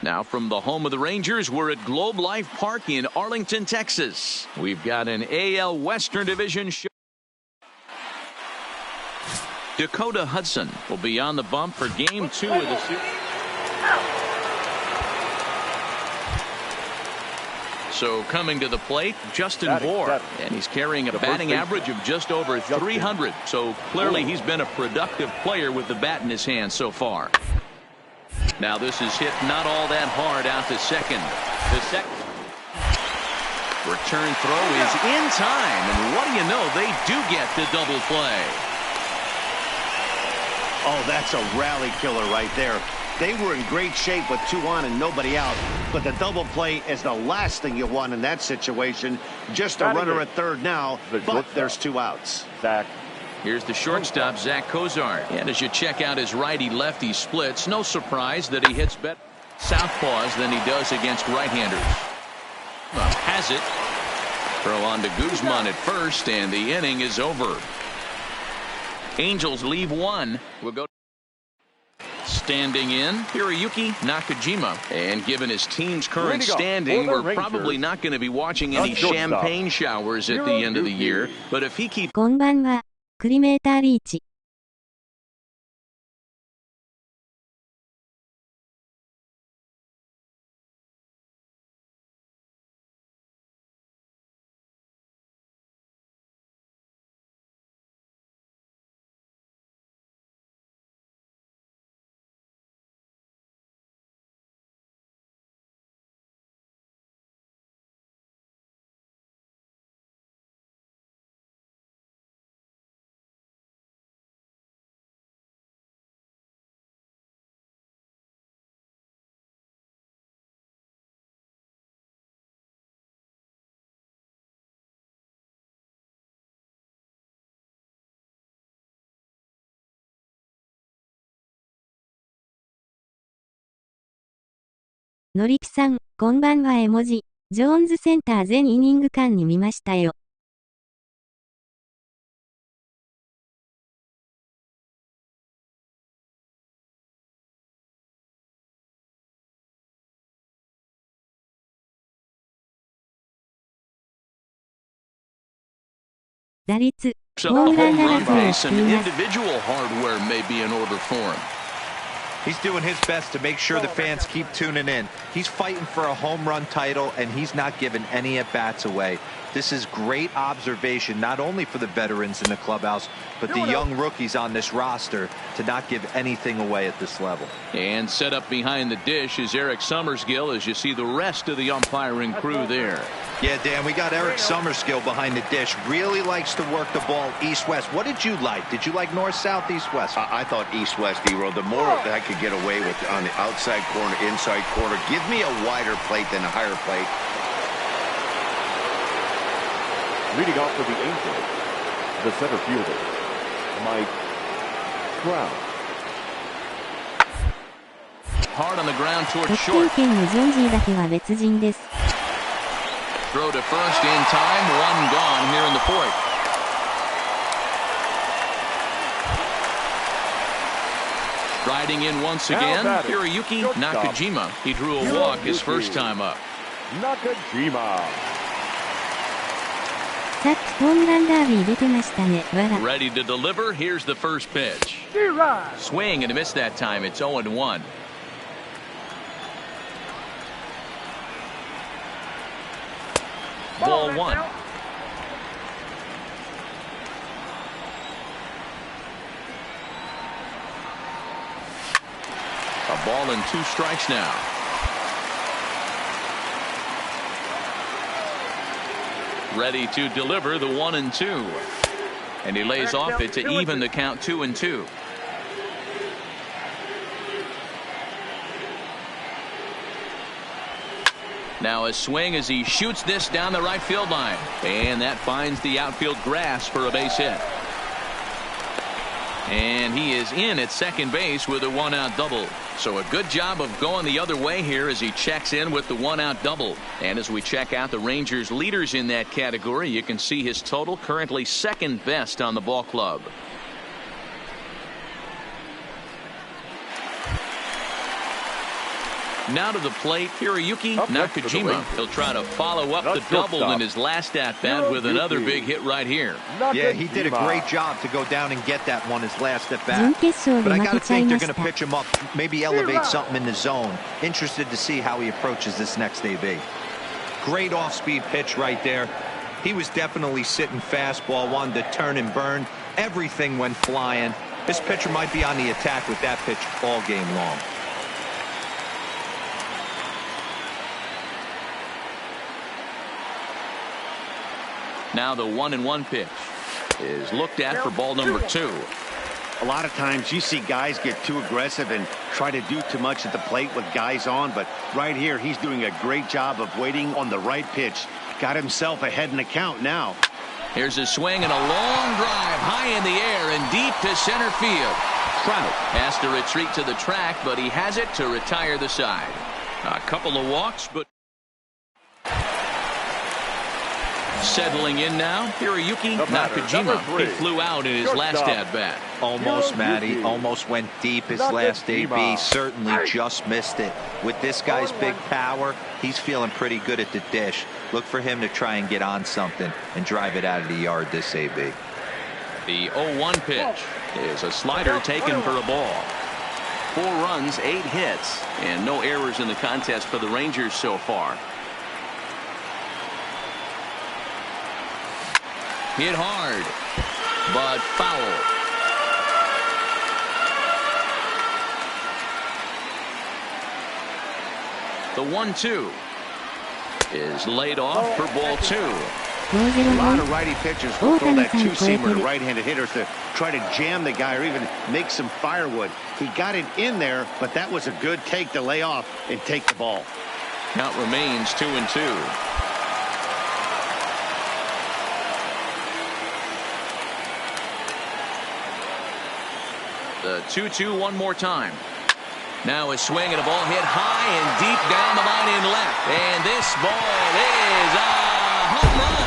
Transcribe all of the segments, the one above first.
Now from the home of the Rangers, we're at Globe Life Park in Arlington, Texas. We've got an AL Western Division show. Dakota Hudson will be on the bump for Game 2 of the series. So coming to the plate, Justin Bour, and he's carrying a batting average of just over 300. So clearly he's been a productive player with the bat in his hand so far. Now this is hit not all that hard out to second. The second return throw is in time, and what do you know, they do get the double play. Oh, that's a rally killer right there. They were in great shape with 2 on and nobody out, but the double play is the last thing you want in that situation. Just a runner at third now, but there's 2 outs. Zach. Here's the shortstop, Zach Cozart. And as you check out his righty-lefty splits, no surprise that he hits better southpaws than he does against right-handers. Has it. Throw on to Guzman at first, and the inning is over. Angels leave 1. We'll go. Standing in, Hiroyuki Nakajima. And given his team's current standing, we're probably not going to be watching any champagne showers at the end of the year. But if he keeps... こんばんは、クリメーターリーチ。のりぴさん、こんばんは絵文字。ジョーンズセンター全イニング間に見ましたよ。打率、ホームラン争いをしています。Individual hardware may be in order for him. He's doing his best to make sure the fans keep tuning in. He's fighting for a home run title, and he's not giving any at-bats away. This is great observation, not only for the veterans in the clubhouse, but the young rookies on this roster to not give anything away at this level. And set up behind the dish is Eric Summerskill as you see the rest of the umpiring crew there. Yeah, Dan, we got Eric Summerskill behind the dish. Really likes to work the ball east-west. What did you like? Did you like north-south, east-west? I thought east-west, D-Row. The more I could get away with on the outside corner, inside corner, give me a wider plate than a higher plate. Leading off for the Angels, the center fielder, Mike Trout. Hard on the ground toward 得 short. 点圏のジョンジーだけは別人です。Throw to first in time. One gone here in the fourth. Riding in once again, Hiroyuki Nakajima. He drew a walk his first time up. Nakajima. さっきホームランダービー出てましたね。わら。 Ready to deliver. Here's the first pitch. Swing and a miss that time. It's 0-1. ball one. A ball and 2 strikes now. Ready to deliver the 1-2. And he lays off it to even the count 2-2. Now a swing as he shoots this down the right field line. And that finds the outfield grass for a base hit. And he is in at second base with a 1-out double. So a good job of going the other way here as he checks in with the 1-out double. And as we check out the Rangers leaders in that category, you can see his total currently second best on the ball club. Now to the plate, Hiroyuki Nakajima. He'll try to follow up the double in his last at-bat with another big hit right here. Yeah, he did a great job to go down and get that one his last at-bat. But I got to think they're going to pitch him up, maybe elevate something in the zone. Interested to see how he approaches this next AB. Great off-speed pitch right there. He was definitely sitting fastball, wanted to turn and burn. Everything went flying. This pitcher might be on the attack with that pitch all game long. Now the 1-1 pitch is looked at for ball number 2. A lot of times you see guys get too aggressive and try to do too much at the plate with guys on, but right here he's doing a great job of waiting on the right pitch. Got himself ahead in the count now. Here's a swing and a long drive high in the air and deep to center field. Trout has to retreat to the track, but he has it to retire the side. A couple of walks, but settling in now, Hiroyuki Nakajima. He flew out in his last at-bat. Almost, Matty. Almost went deep his last AB. Certainly just missed it. With this guy's big power, he's feeling pretty good at the dish. Look for him to try and get on something and drive it out of the yard this AB. The 0-1 pitch is a slider taken for a ball. 4 runs, 8 hits, and no errors in the contest for the Rangers so far. Hit hard, but foul. The 1-2 is laid off for ball 2. A lot of righty pitchers will throw that two-seamer to right-handed hitters to try to jam the guy or even make some firewood. He got it in there, but that was a good take to lay off and take the ball. Count remains 2-2. The 2-2 one more time. Now a swing and a ball hit high and deep down the line in left. And this ball is a home run.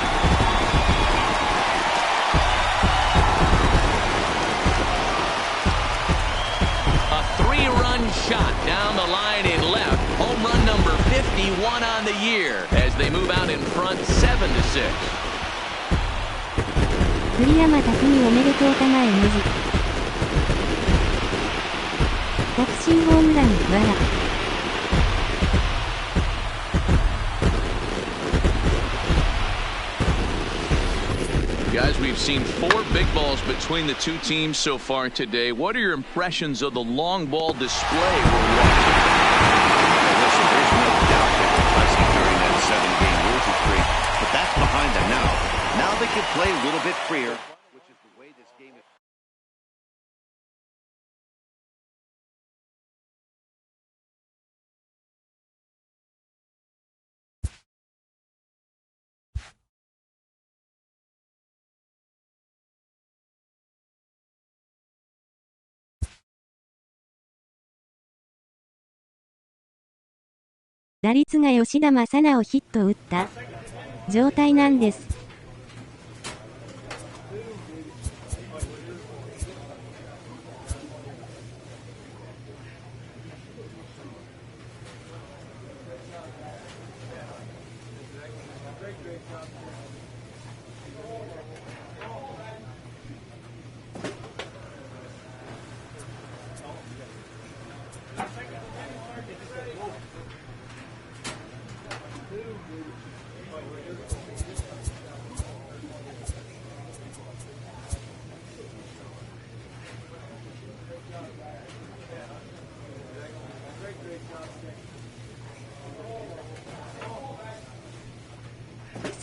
A 3-run shot down the line in left. Home run number 51 on the year as they move out in front 7-6. 栗山巧生おめでとうたまえ文字。確信ホームラン、わら。Guys, we've seen 4 big balls between the two teams so far today. What are your impressions of the long ball display we're watching? Listen, there's no doubt that the pressing during that 7-game losing streak, but that's behind them now. Now they can play a little bit freer, which is the way this game is.「打率が吉田正尚ヒット打った状態なんです。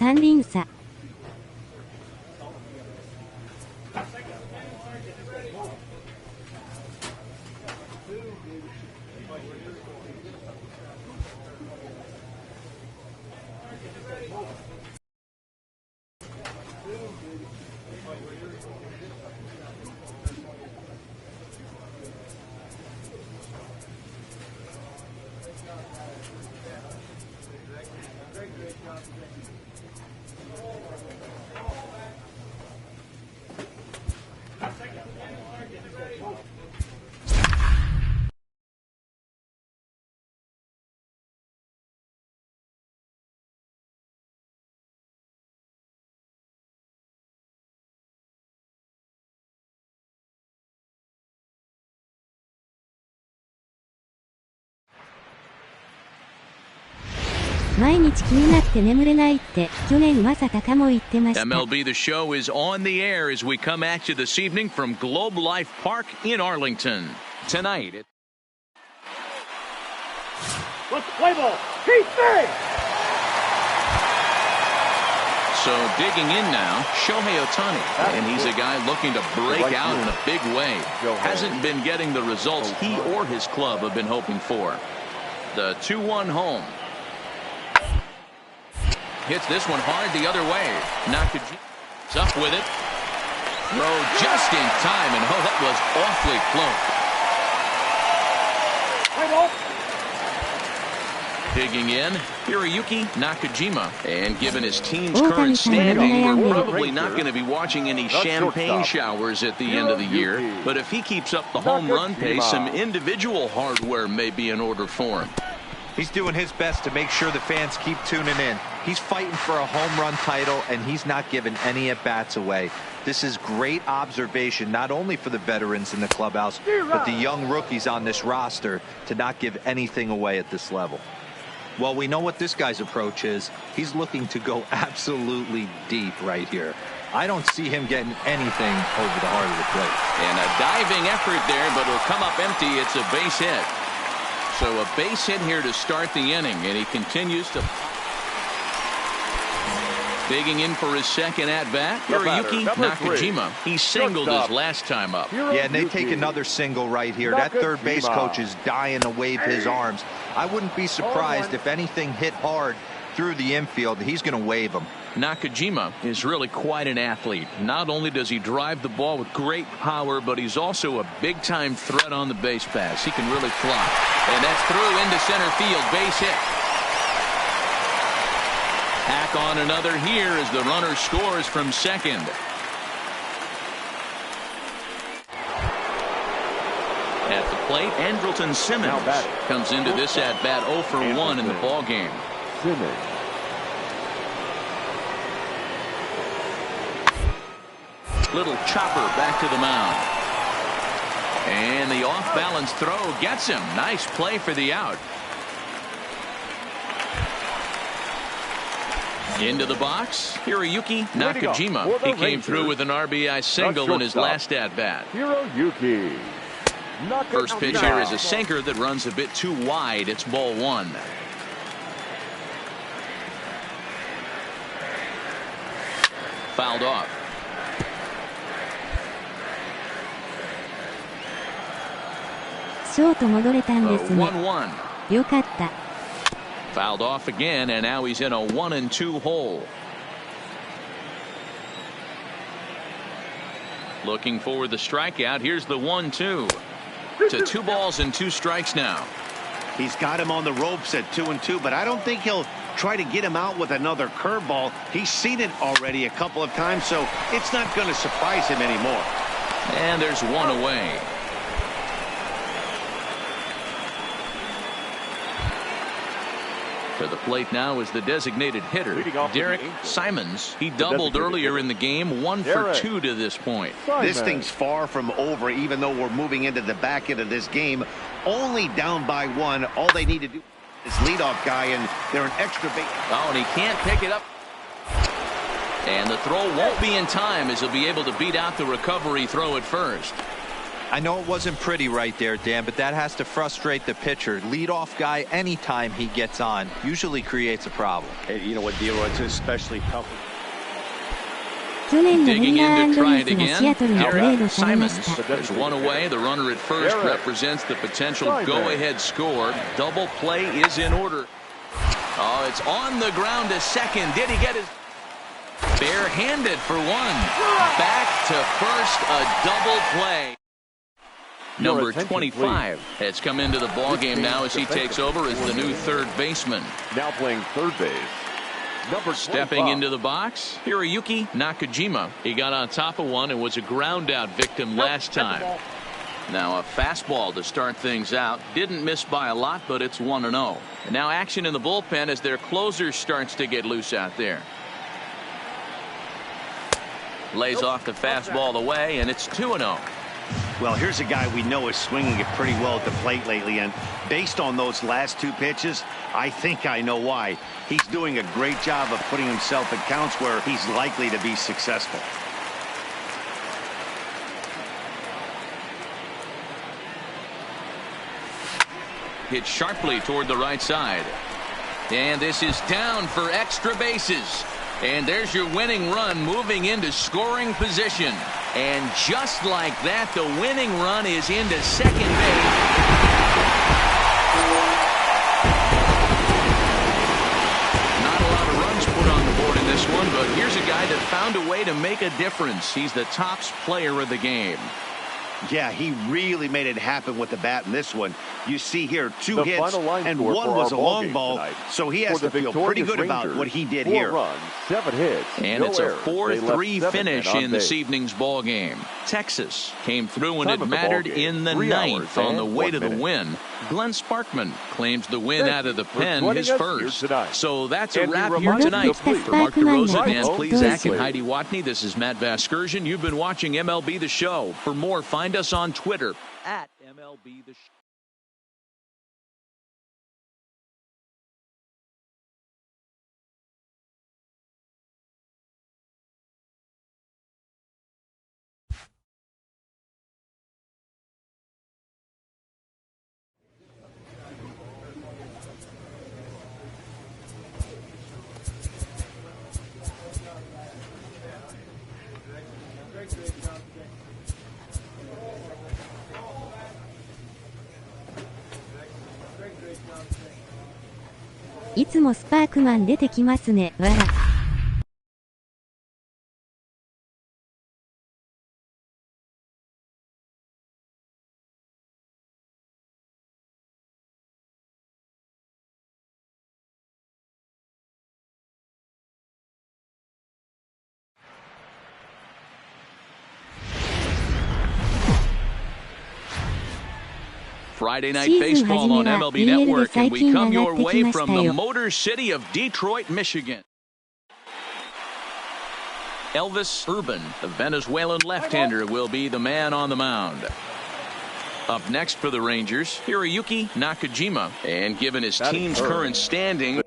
3厘差。毎日気になって眠れないって去年まさたかも言ってました。 MLB The Show is on the air as we come at you this evening from Globe Life Park in Arlington. Tonight. Let's play ball. Keep big. So digging in now, Shohei Ohtani, and he's a guy looking to break out in a big way. Hasn't been getting the results he or his club have been hoping for. The 2-1 home. Hits this one hard the other way. Nakaji is up with it. Throw just in time, and that was awfully close. Digging in, Hiroyuki Nakajima. And given his team's current standing, we're probably not going to be watching any champagne showers at the end of the year. But if he keeps up the home run pace, some individual hardware may be in order for him. He's doing his best to make sure the fans keep tuning in. He's fighting for a home run title, and he's not giving any at-bats away. This is great observation, not only for the veterans in the clubhouse, but the young rookies on this roster to not give anything away at this level. Well, we know what this guy's approach is. He's looking to go absolutely deep right here. I don't see him getting anything over the heart of the plate. And a diving effort there, but it'll come up empty. It's a base hit. So a base hit here to start the inning, and he continues to digging in for his second at-bat. Hiroyuki Nakajima. He singled his last time up. Yeah, and they take another single right here. That third base coach is dying to wave his arms. I wouldn't be surprised if anything hit hard through the infield. He's going to wave them. Nakajima is really quite an athlete. Not only does he drive the ball with great power, but he's also a big-time threat on the base pass. He can really fly. And that's through into center field. Base hit. Tack on another here as the runner scores from second. At the plate, Andrelton Simmons comes into this at-bat 0 for 1 in the ballgame. Little chopper back to the mound. And the off-balance throw gets him. Nice play for the out. Into the box, Hiroyuki Nakajima. He came through with an RBI single in his last at-bat. Hiroyuki. First pitch here is a sinker that runs a bit too wide. It's ball one. Fouled off. Short 戻れたんですね。 1-1. よかった。 Fouled off again, and now he's in a 1-2 hole. Looking for the strikeout. Here's the 1-2. To 2 balls and 2 strikes now. He's got him on the ropes at 2-2, but I don't think he'll try to get him out with another curveball. He's seen it already a couple of times, so it's not going to surprise him anymore. And there's one away. To the plate now is the designated hitter, Derek Simons. He doubled earlier in the game, 1 for 2 to this point. This thing's far from over, even though we're moving into the back end of this game. Only down by 1. All they need to do is leadoff guy, and they're an extra base. Oh, and he can't pick it up. And the throw won't be in time as he'll be able to beat out the recovery throw at first. I know it wasn't pretty right there, Dan, but that has to frustrate the pitcher. Leadoff guy, anytime he gets on, usually creates a problem. Hey, you know what, D'Lo, it's especially tough. 去年の Digging ブリア in ー to &リ try ー it ズが again. シアトルにトレードされま Simons した。 there's one away. The runner at first represents the potential go-ahead score. Double play is in order. Oh, it's on the ground to second. Did he get his... Barehanded for one. Back to first, a double play. Number 25 has come into the ballgame now as he takes over as the new third baseman. Now playing third base. Number 25. Stepping into the box, Hiroyuki Nakajima. He got on top of one and was a ground out victim last time. Now a fastball to start things out. Didn't miss by a lot, but it's 1-0. And now action in the bullpen as their closer starts to get loose out there. Lays off the fastball away, and it's 2-0. Well, here's a guy we know is swinging it pretty well at the plate lately, and based on those last two pitches, I think I know why. He's doing a great job of putting himself at counts where he's likely to be successful. Hit sharply toward the right side. And this is down for extra bases. And there's your winning run moving into scoring position. And just like that, the winning run is into second base. Not a lot of runs put on the board in this one, but here's a guy that found a way to make a difference. He's the tops player of the game. Yeah, he really made it happen with the bat in this one. You see here, two hits, and one was a long ball, so he has to feel pretty good about what he did here. 4 runs, 7 hits, and it's a errors. 4-3 finish in the evening's ball game. Texas came through when it mattered in the ninth on the way to the win. Glenn Sparkman claims the win out of the pen, his first. So that's a wrap here tonight. For Mark DeRosa, Dan Plesac, and Heidi Watney, this is Matt Vasgersian. You've been watching MLB The Show. For more, find us on Twitter at MLB The Show.いつもスパークマン出てきますね、わら。Friday Night Baseball on MLB Network, and we come your way from the Motor City of Detroit, Michigan. Elvis Urban, the Venezuelan left-hander, will be the man on the mound. Up next for the Rangers, Hiroyuki Nakajima, and given his team's current standing,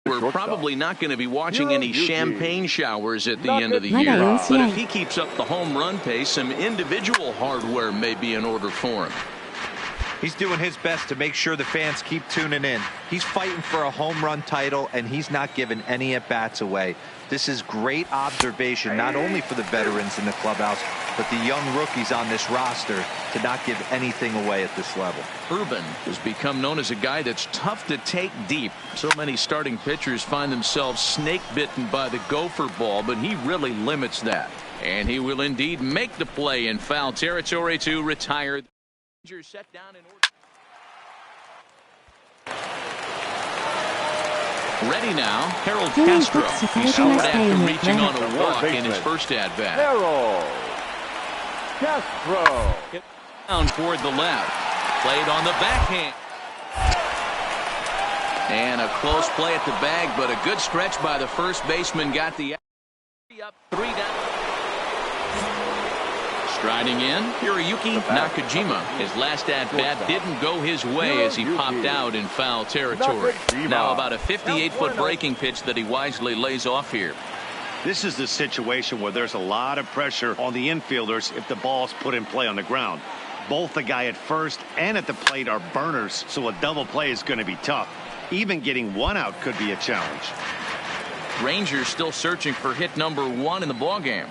we're probably not going to be watching any champagne showers at the end of the year. But if he keeps up the home run pace, some individual hardware may be in order for him. He's doing his best to make sure the fans keep tuning in. He's fighting for a home run title, and he's not giving any at-bats away. This is great observation, not only for the veterans in the clubhouse, but the young rookies on this roster to not give anything away at this level. Urban has become known as a guy that's tough to take deep. So many starting pitchers find themselves snake-bitten by the gopher ball, but he really limits that. And he will indeed make the play in foul territory to retire. Set down in order. Ready now, Harold 去年 Castro. 酷使され He's てま short したよ after ね。 reaching on a walk in his first at bat. Harold Castro. Down toward the left. Played on the backhand. And a close play at the bag, but a good stretch by the first baseman got the up 3 down. Striding in, Hiroyuki Nakajima. His last at-bat didn't go his way as he popped out in foul territory. Now about a 58-foot breaking pitch that he wisely lays off here. This is the situation where there's a lot of pressure on the infielders if the ball's put in play on the ground. Both the guy at first and at the plate are burners, so a double play is going to be tough. Even getting one out could be a challenge. Rangers still searching for hit number 1 in the ballgame.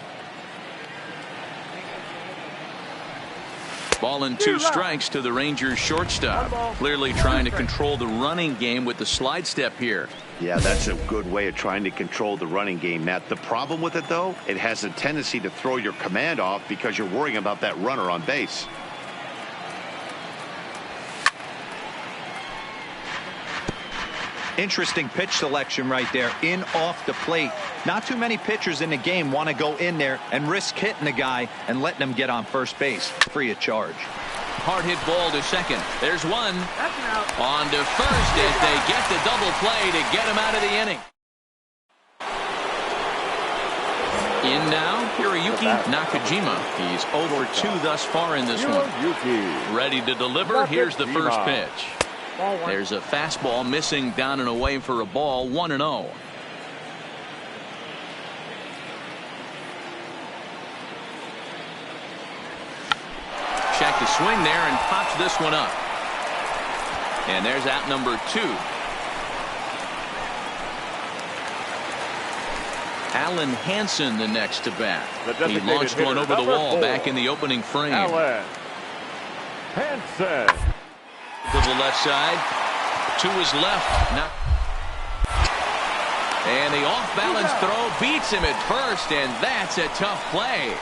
Ball and 2 strikes to the Rangers shortstop. Clearly trying to control the running game with the slide step here. Yeah, that's a good way of trying to control the running game, Matt. The problem with it, though, it has a tendency to throw your command off because you're worrying about that runner on base. Interesting pitch selection right there, in off the plate. Not too many pitchers in the game want to go in there and risk hitting the guy and letting him get on first base free of charge. Hard hit ball to second. There's one. On to first as they get the double play to get him out of the inning. In now, Hiroyuki Nakajima. He's 0-2 thus far in this one. Ready to deliver. Here's the first pitch. There's a fastball missing down and away for a ball. 1-0. Check the swing there and pops this one up. And there's out number 2. Alan Hansen the next to bat. He launched one over the wall back in the opening frame. Alan Hansen. To the left side. To his left. Now. And the off-balance throw beats him at first, and that's a tough play.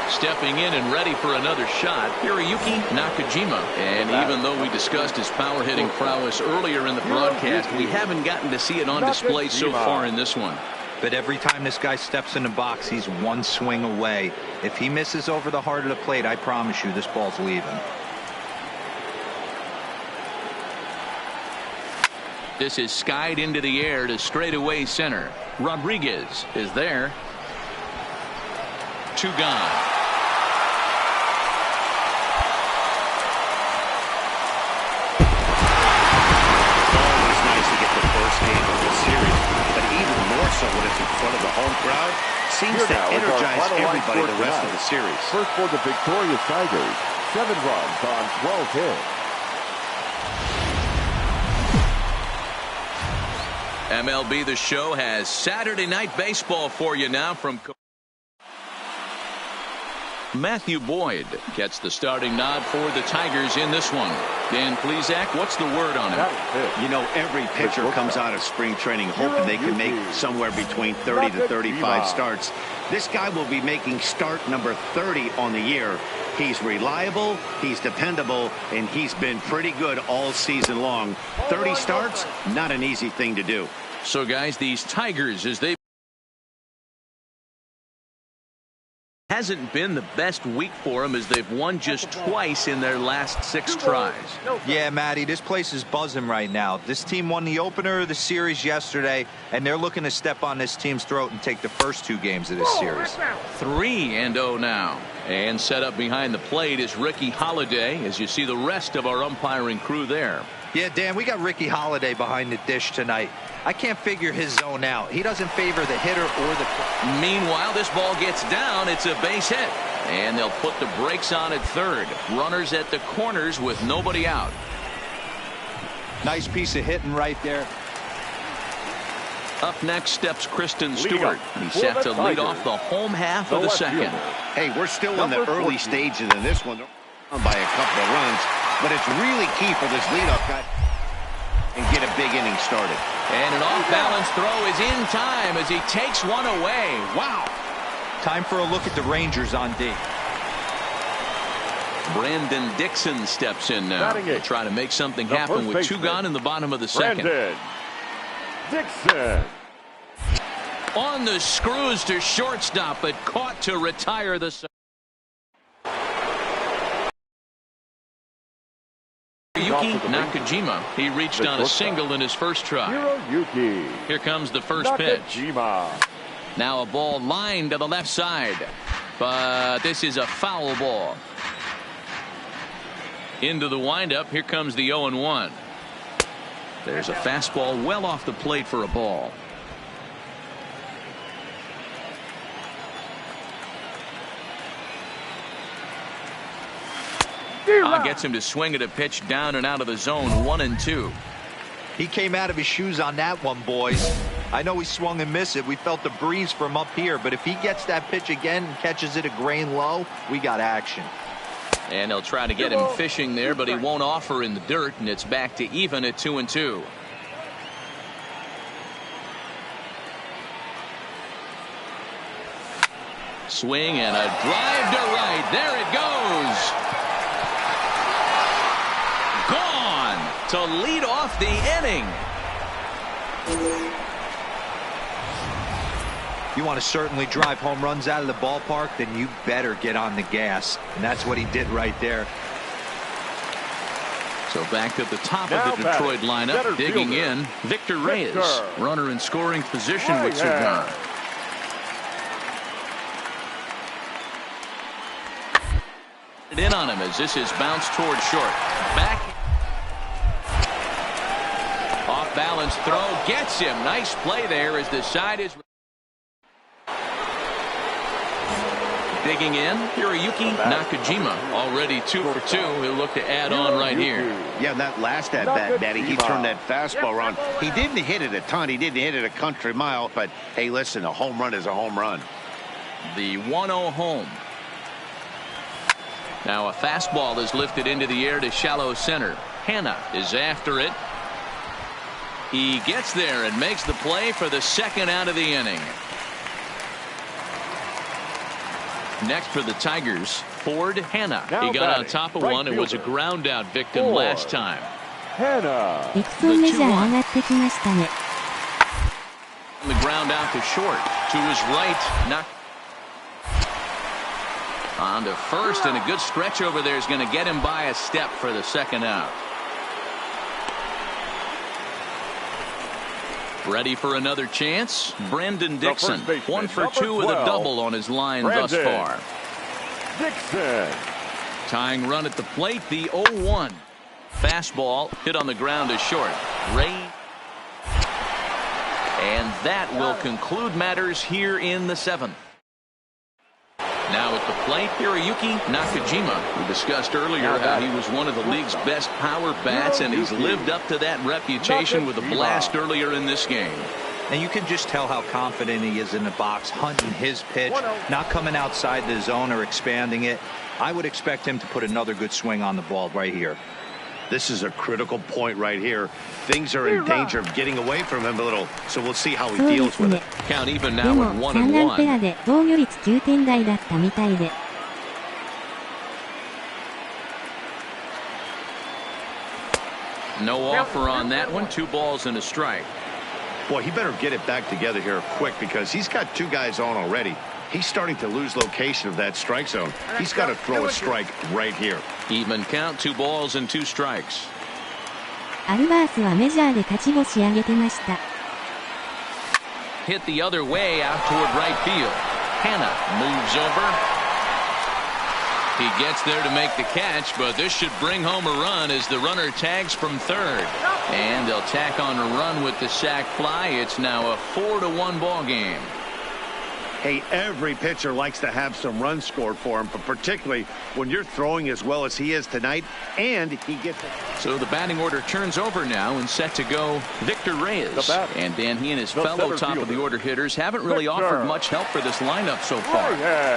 Stepping in and ready for another shot, Hiroyuki Nakajima. And even though we discussed his power hitting prowess earlier in the broadcast, we haven't gotten to see it on display so far in this one. But every time this guy steps in the box, he's one swing away. If he misses over the heart of the plate, I promise you this ball's leaving. This is skied into the air to straightaway center. Rodriguez is there. 2 gone. Always nice to get the first game of the series, but even more so when it's in front of the home crowd. Seems to energize everybody the rest of the series. First for the victorious Tigers. 7 runs on 12 hits. MLB The Show has Saturday Night Baseball for you now from Matthew Boyd gets the starting nod for the Tigers in this one. Dan Plesac, what's the word on it? You know, every pitcher comes out of spring training hoping they can make somewhere between 30 to 35 starts. This guy will be making start number 30 on the year. He's reliable, he's dependable, and he's been pretty good all season long. 30 starts, not an easy thing to do. So, guys, these Tigers, as they hasn't been the best week for them as they've won just twice in their last 6 tries. Yeah, Matty, this place is buzzing right now. This team won the opener of the series yesterday, and they're looking to step on this team's throat and take the first 2 games of this series. 3-0 now. And set up behind the plate is Ricky Holiday, as you see the rest of our umpiring crew there. Yeah, Dan, we got Ricky Holiday behind the dish tonight. I can't figure his zone out. He doesn't favor the hitter or the... Meanwhile, this ball gets down. It's a base hit. And they'll put the brakes on at third. Runners at the corners with nobody out. Nice piece of hitting right there. Up next steps Kristen Stewart. He's set to lead off the home half of the second. Hey, we're still in the early stages in this one by a couple of runs, but it's really key for this leadoff guy and get a big inning started. And an off-balance throw is in time as he takes one away. Wow. Time for a look at the Rangers on D. Brandon Dixon steps in now. He'll try to make something happen with 2 gone in the bottom of the second. Dixon. On the screws to shortstop, but caught to retire the. Nakaji, he reached on a single in his first try. Here comes the first pitch. Now a ball lined to the left side, but this is a foul ball. Into the windup. Here comes the 0-1. There's a fastball well off the plate for a ball. Gets him to swing at a pitch down and out of the zone. 1-2. He came out of his shoes on that one, boys. I know he swung and missed it. We felt the breeze from up here, but if he gets that pitch again and catches it a grain low, we got action. And they'll try to get him fishing there, but he won't offer in the dirt, and it's back to even at 2-2. Swing and a drive to right. There it goes. Gone to lead off the inning. You want to certainly drive home runs out of the ballpark, then you better get on the gas. And that's what he did right there. So back at the top of the Detroit lineup, digging in, Victor Reyes, runner in scoring position with Cigar. In on him as this is bounced toward short. Back. Off balance throw gets him. Nice play there as the side is. Digging in, Hiroyuki Nakajima, already 2 for 2. He'll look to add on right here. Yeah, that last at bat, Matty, he turned that fastball around. He didn't hit it a ton. He didn't hit it a country mile. But, hey, listen, a home run is a home run. The 1-0 home. Now a fastball is lifted into the air to shallow center. Hanna is after it. He gets there and makes the play for the second out of the inning. Next for the Tigers, Ford Hanna. He got on top of one and was a ground out victim last time. Hanna. The ground out to short. To his right. On to first, and a good stretch over there is going to get him by a step for the second out. Ready for another chance? Brendan Dixon, 1 for 2 with a double on his line thus far. Dixon. Tying run at the plate, the 0-1. Fastball hit on the ground to short. Ray. And that will conclude matters here in the 7th. Now at the plate, Hiroyuki Nakajima. We discussed earlier how he was one of the league's best power bats, and he's lived up to that reputation with a blast earlier in this game. And you can just tell how confident he is in the box, hunting his pitch, not coming outside the zone or expanding it. I would expect him to put another good swing on the ball right here. This is a critical point right here. Things are in danger of getting away from him a little, so we'll see how he deals with it. Count even now at 1-1. No offer on that one. 2 balls and a strike. Boy, he better get it back together here quick because he's got 2 guys on already. He's starting to lose location of that strike zone. He's got to throw a strike right here. Even count, 2 balls and 2 strikes. Hit the other way out toward right field. Hanna moves over. He gets there to make the catch, but this should bring home a run as the runner tags from third. And they'll tack on a run with the sac fly. It's now a 4-1 ball game. Hey, every pitcher likes to have some runs scored for him, but particularly when you're throwing as well as he is tonight, and he gets it. So the batting order turns over now and set to go Victor Reyes. And then he and his fellow top of the order hitters haven't really offered much help for this lineup so far.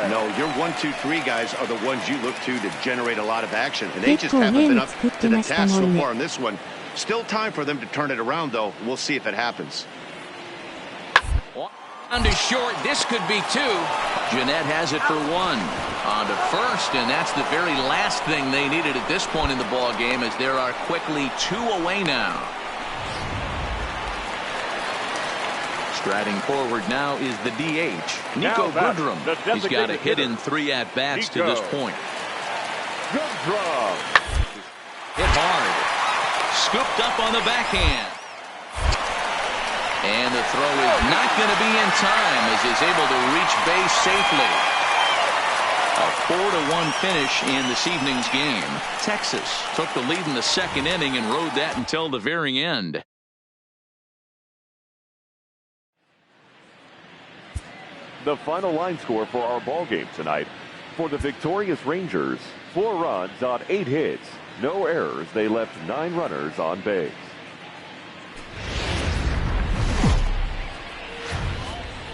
No, your 1, 2, 3 guys are the ones you look to generate a lot of action, and they just haven't been up to the task so far in this one. Still time for them to turn it around, though. We'll see if it happens. On to short. This could be 2. Jeanette has it for 1. On to first, and that's the very last thing they needed at this point in the ball game, as there are quickly 2 away now. Striding forward now is the DH, Nico Goodrum. He's got a hit in 3 at-bats to this point. Goodrum. Hit hard. Scooped up on the backhand. And the throw is not going to be in time as he's able to reach base safely. A 4-1 finish in this evening's game. Texas took the lead in the 2nd inning and rode that until the very end. The final line score for our ball game tonight. For the victorious Rangers, 4 runs on 8 hits. No errors. They left 9 runners on base.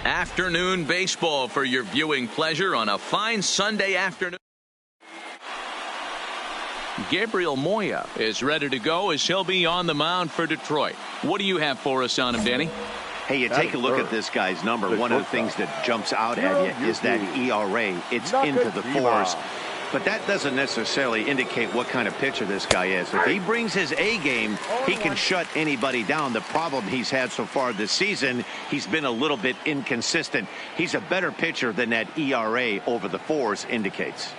Afternoon baseball for your viewing pleasure on a fine Sunday afternoon. Gabriel Moya is ready to go as he'll be on the mound for Detroit. What do you have for us on him, Danny? Hey, you take a look at this guy's number. One of the things that jumps out at you is that ERA. It's into the 4s. But that doesn't necessarily indicate what kind of pitcher this guy is. If he brings his A game, he can shut anybody down. The problem he's had so far this season, he's been a little bit inconsistent. He's a better pitcher than that ERA over the 4s indicates.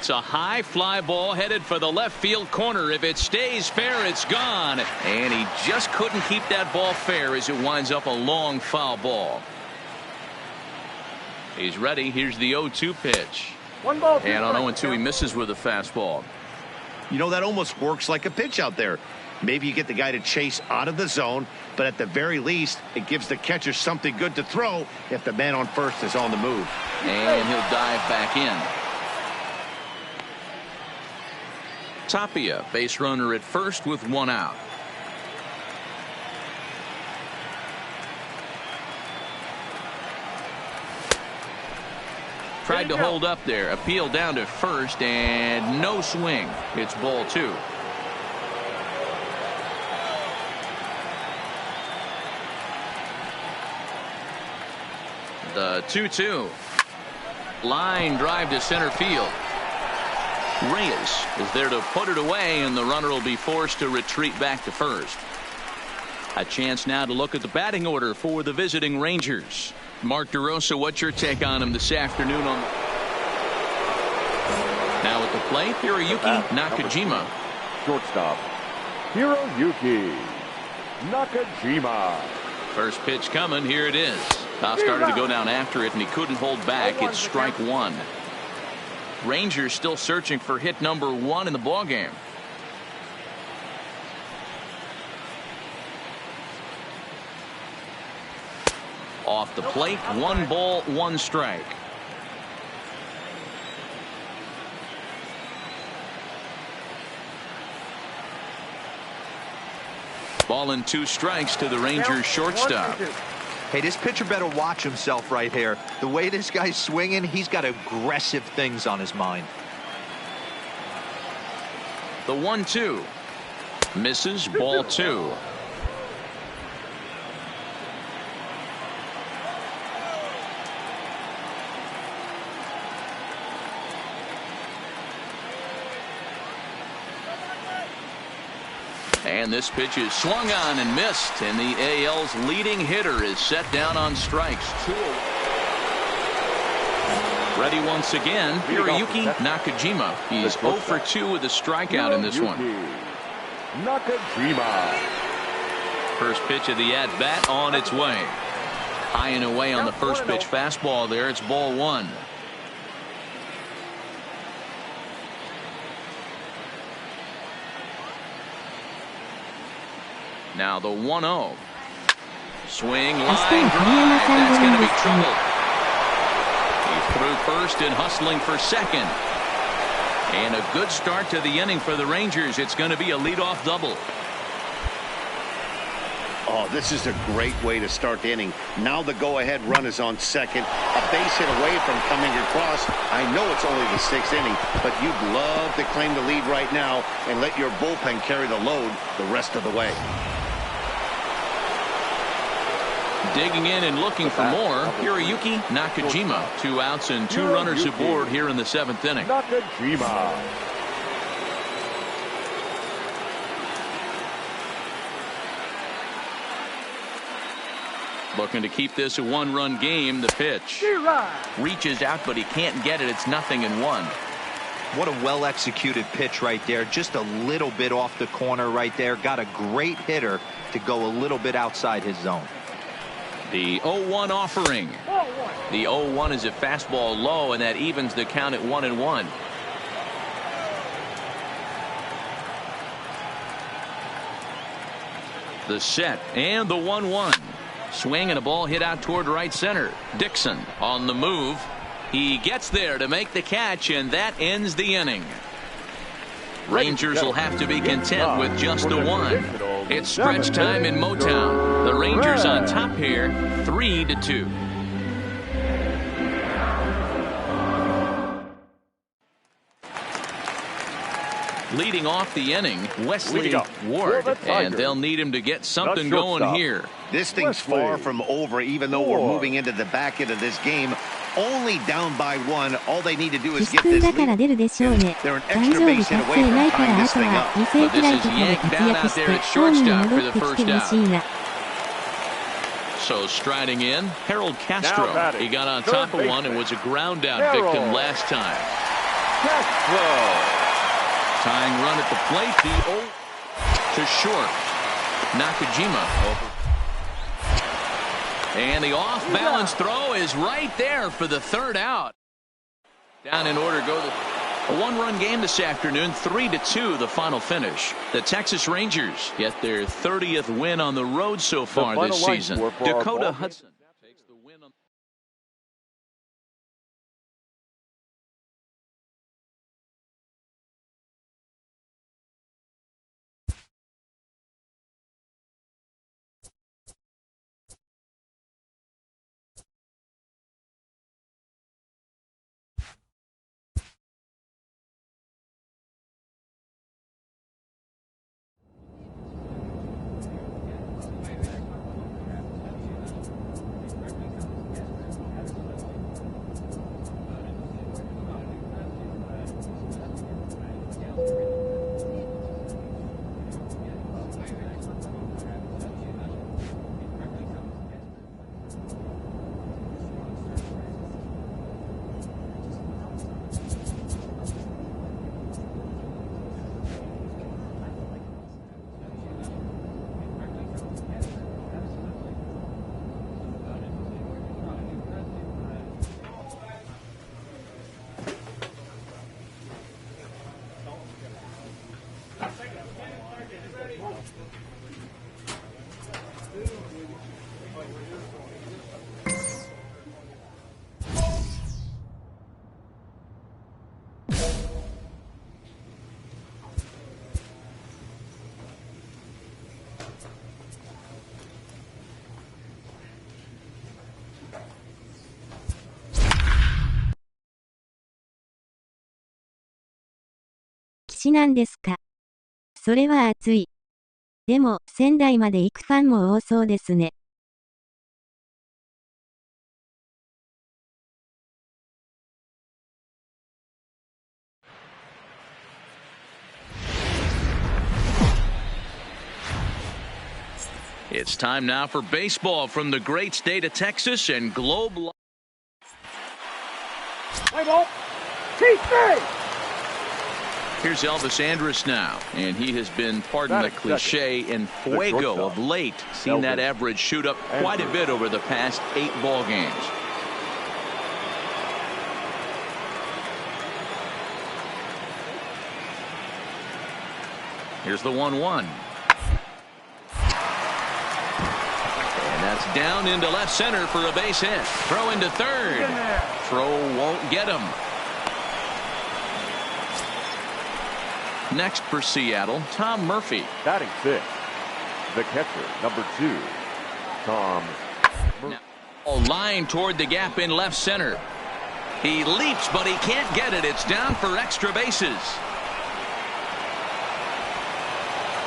It's a high fly ball headed for the left field corner. If it stays fair, it's gone. And he just couldn't keep that ball fair as it winds up a long foul ball. He's ready. Here's the 0-2 pitch. And on 0-2, he misses with a fastball. You know, that almost works like a pitch out there. Maybe you get the guy to chase out of the zone, but at the very least, it gives the catcher something good to throw if the man on first is on the move. And he'll dive back in. Tapia, base runner at first with 1 out. Tried to hold up there. Appeal down to first and no swing. It's ball 2. The 2-2. Line drive to center field. Reyes is there to put it away, and the runner will be forced to retreat back to first. A chance now to look at the batting order for the visiting Rangers. Mark DeRosa, what's your take on him this afternoon? Now at the plate, Hiroyuki Nakajima. Shortstop, Hiroyuki Nakajima. First pitch coming. Here it is. Started to go down after it, and he couldn't hold back. It's strike 1. Rangers still searching for hit number 1 in the ballgame. Off the plate, 1 ball, 1 strike. Ball and 2 strikes to the Rangers shortstop. Hey, this pitcher better watch himself right here. The way this guy's swinging, he's got aggressive things on his mind. The 1-2. Misses, ball 2. And this pitch is swung on and missed, and the AL's leading hitter is set down on strikes. 2 away. Ready once again, Hiroyuki Nakajima. He's 0 for 2 with a strikeout in this one. Nakajima. First pitch of the at-bat on its way. High and away on the first pitch fastball there. It's ball 1. Now the 1-0. Swing, line drive. That's going to be trouble. He's through first and hustling for second. And a good start to the inning for the Rangers. It's going to be a leadoff double. Oh, this is a great way to start the inning. Now the go-ahead run is on second. A base hit away from coming across. I know it's only the 6th inning, but you'd love to claim the lead right now and let your bullpen carry the load the rest of the way. Digging in and looking for more, Hiroyuki Nakajima. 2 outs and 2 runners aboard here in the 7th inning. Nakajima. Looking to keep this a one-run game. The pitch reaches out, but he can't get it. It's 0-1. What a well-executed pitch right there. Just a little bit off the corner right there. Got a great hitter to go a little bit outside his zone. The 0-1 offering. The 0-1 is a fastball low, and that evens the count at 1-1. The set and the 1-1. Swing and a ball hit out toward right center. Dixon on the move. He gets there to make the catch, and that ends the inning. Rangers will have to be content with just a one. It's stretch time in Motown. The Rangers on top here, 3-2. Leading off the inning, Wesley Ward, and they'll need him to get something going here. This thing's far from over, even though we're moving into the back end of this game. Only down by one. All they need to do is get this lead. They're an extra base hit away from tying this thing up. But this is yanked down out there at shortstop for the first out. So striding in, Harold Castro. He got on top of one and was a ground out victim last time. Tying run at the plate, the 0 to short. Nakajima over. And the off-balance throw is right there for the third out. Down in order go a one-run game this afternoon, 3-2 the final finish. The Texas Rangers get their 30th win on the road so far this season. Dakota Hudson takes the win on騎士なんですか。それは熱い。でも、仙台まで行くファンも多そうですね。It's time now for baseball from the great state of Texas and Globe. Here's Elvis Andrus now, and he has been, pardon the cliche, in fuego of late. Seen that average shoot up quite a bit over the past 8 ball games. Here's the 1-1. That's down into left center for a base hit. Throw into third. Throw won't get him. Next for Seattle, Tom Murphy. Batting 6th, the catcher, number 2, Tom Murphy. A line toward the gap in left center. He leaps, but he can't get it. It's down for extra bases.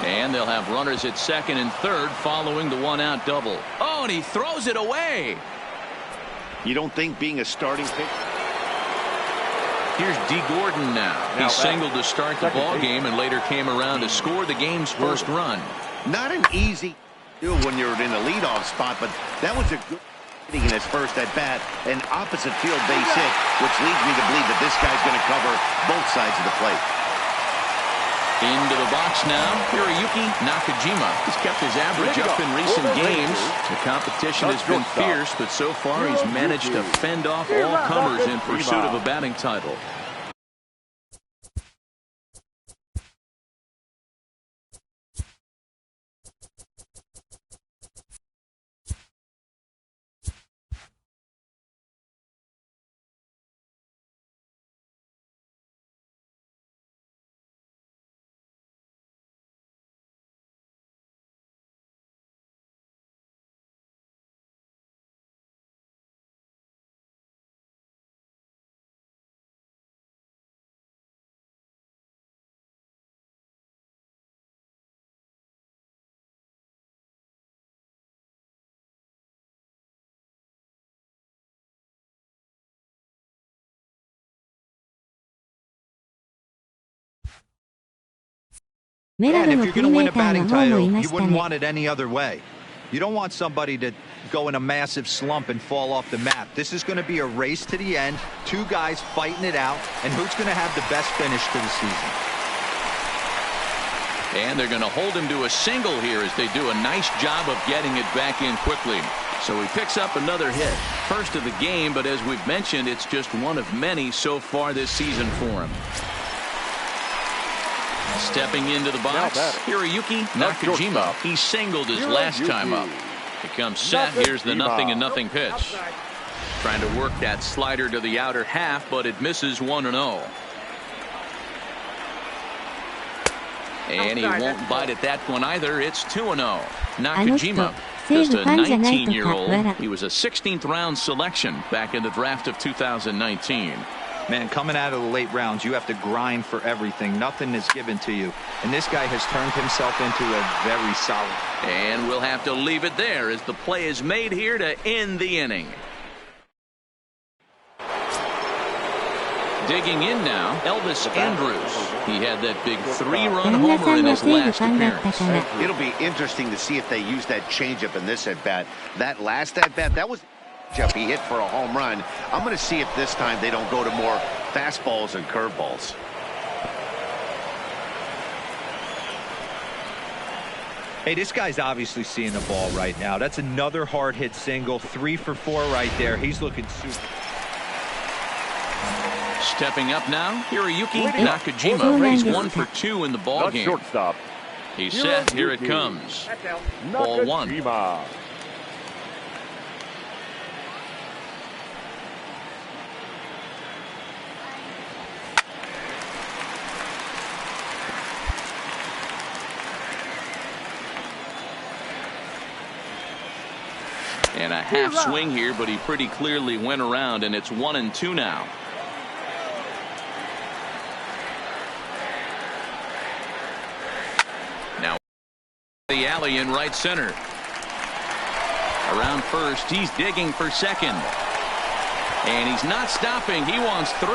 And they'll have runners at second and third following the one-out double. Oh, and he throws it away. You don't think being a starting pitcher? Here's D. Gordon now. He singled to start the ball game and later came around to score the game's first run. Not an easy. when you're in a leadoff spot, but that was a good hitting in his first at bat, an opposite field base hit, which leads me to believe that this guy's going to cover both sides of the plate. Into the box now, Hiroyuki Nakajima. He's kept his average up in recent games. The competition has been fierce, but so far he's managed to fend off all comers in pursuit of a batting title. And if you're going to win a batting title, you wouldn't want it any other way. You don't want somebody to go in a massive slump and fall off the map. This is going to be a race to the end, two guys fighting it out, and who's going to have the best finish to the season. And they're going to hold him to a single here as they do a nice job of getting it back in quickly. So he picks up another hit. First of the game, but as we've mentioned, it's just one of many so far this season for him. Stepping into the box, Hiroyuki Nakajima. He singled his last time up. He comes set. Here's the 0-0 pitch. Trying to work that slider to the outer half, but it misses 1-0. And he won't bite at that one either. It's 2-0. Nakajima, just a 19-year-old. He was a 16th round selection back in the draft of 2019. Man, coming out of the late rounds, you have to grind for everything. Nothing is given to you. And this guy has turned himself into a very solid. And we'll have to leave it there as the play is made here to end the inning. Digging in now, Elvis Andrus. He had that big 3-run homer in his last appearance. It'll be interesting to see if they use that changeup in this at-bat. That last at-bat, that was he hit for a home run. I'm going to see if this time they don't go to more fastballs and curveballs. Hey, this guy's obviously seeing the ball right now. That's another hard hit single. 3 for 4 right there. He's looking super. Stepping up now, Hiroyuki Nakajima. He's 1 for 2 in the ball game. Shortstop. He's set. Here it comes. Ball 1. And a half swing here, but he pretty clearly went around, and it's 1-2 now. Now the alley in right center. Around first, he's digging for second. And he's not stopping. He wants 3.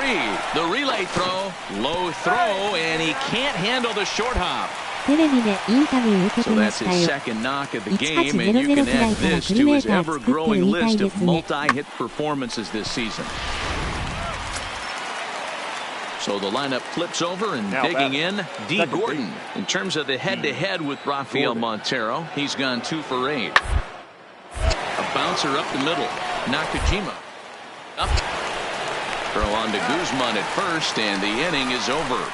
The relay throw, low throw, and he can't handle the short hop. So that's his second knock of the game, and you can add this to his ever-growing list of multi-hit performances this season. So the lineup flips over, and digging in, D. Gordon. In terms of the head-to-head with Rafael Montero, he's gone 2 for 8. A bouncer up the middle. Nakajima up. Throw on to Guzman at first, and the inning is over.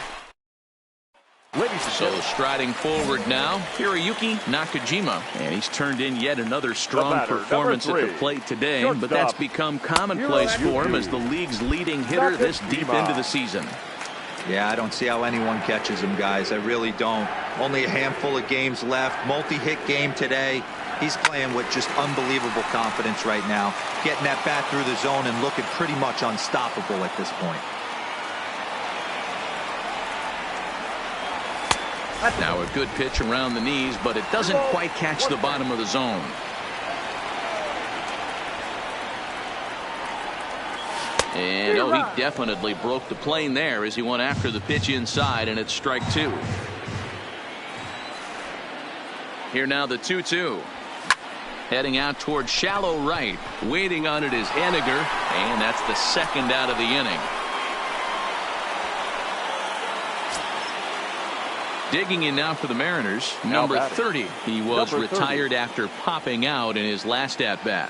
So striding forward now, Hiroyuki Nakajima. And he's turned in yet another strong performance at the plate today, but that's become commonplace for him as the league's leading hitter this deep into the season. Yeah, I don't see how anyone catches him, guys. I really don't. Only a handful of games left. Multi-hit game today. He's playing with just unbelievable confidence right now. Getting that bat through the zone and looking pretty much unstoppable at this point. Now a good pitch around the knees, but it doesn't quite catch the bottom of the zone. And he definitely broke the plane there as he went after the pitch inside, and it's strike 2. Here now the 2-2. Heading out toward shallow right. Waiting on it is Henniger, and that's the second out of the inning. Digging in now for the Mariners, number 30. He was retired after popping out in his last at-bat.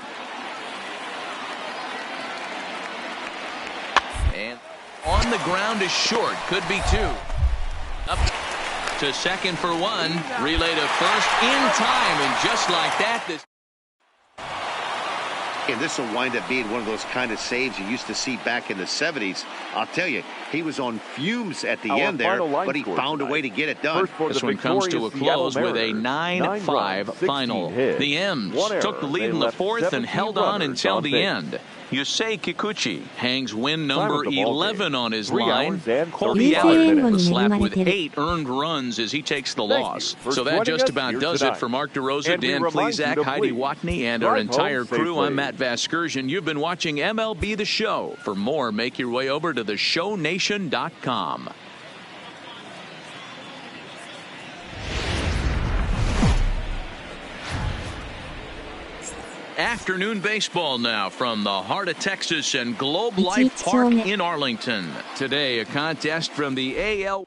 And on the ground is short. Could be two. Up to second for one. Relay to first in time. And just like that, this. And this will wind up being one of those kind of saves you used to see back in the 70s. I'll tell you, he was on fumes at the end there, but he found a way to get it done. This one comes to a close with a 9-5 final. The M's took the lead in the fourth and held on until the end. Yusei Kikuchi hangs win number 11 on his line. Corey Allard was slapped with 8 earned runs as he takes the loss. So that just about does it for Mark DeRosa, Dan Plesac, Heidi Watney, and our entire crew. I'm Matt Vasgersian. You've been watching MLB The Show. For more, make your way over to theshownation.com. Afternoon baseball now from the heart of Texas and Globe Life Park in Arlington. Today, a contest from the AL.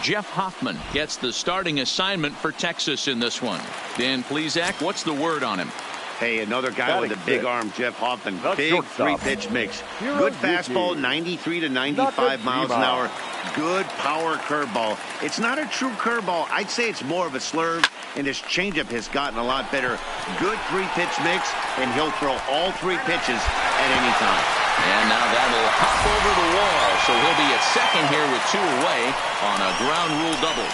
Jeff Hoffman gets the starting assignment for Texas in this one. Dan Plesac, what's the word on him? Hey, another guy with a big arm, Jeff Hoffman. Big three-pitch mix. Good fastball, 93 to 95 miles an hour. Good power curveball. It's not a true curveball. I'd say it's more of a slurve, and his changeup has gotten a lot better. Good three-pitch mix, and he'll throw all 3 pitches at any time. And now that'll hop over the wall, so he'll be at second here with 2 away on a ground rule double.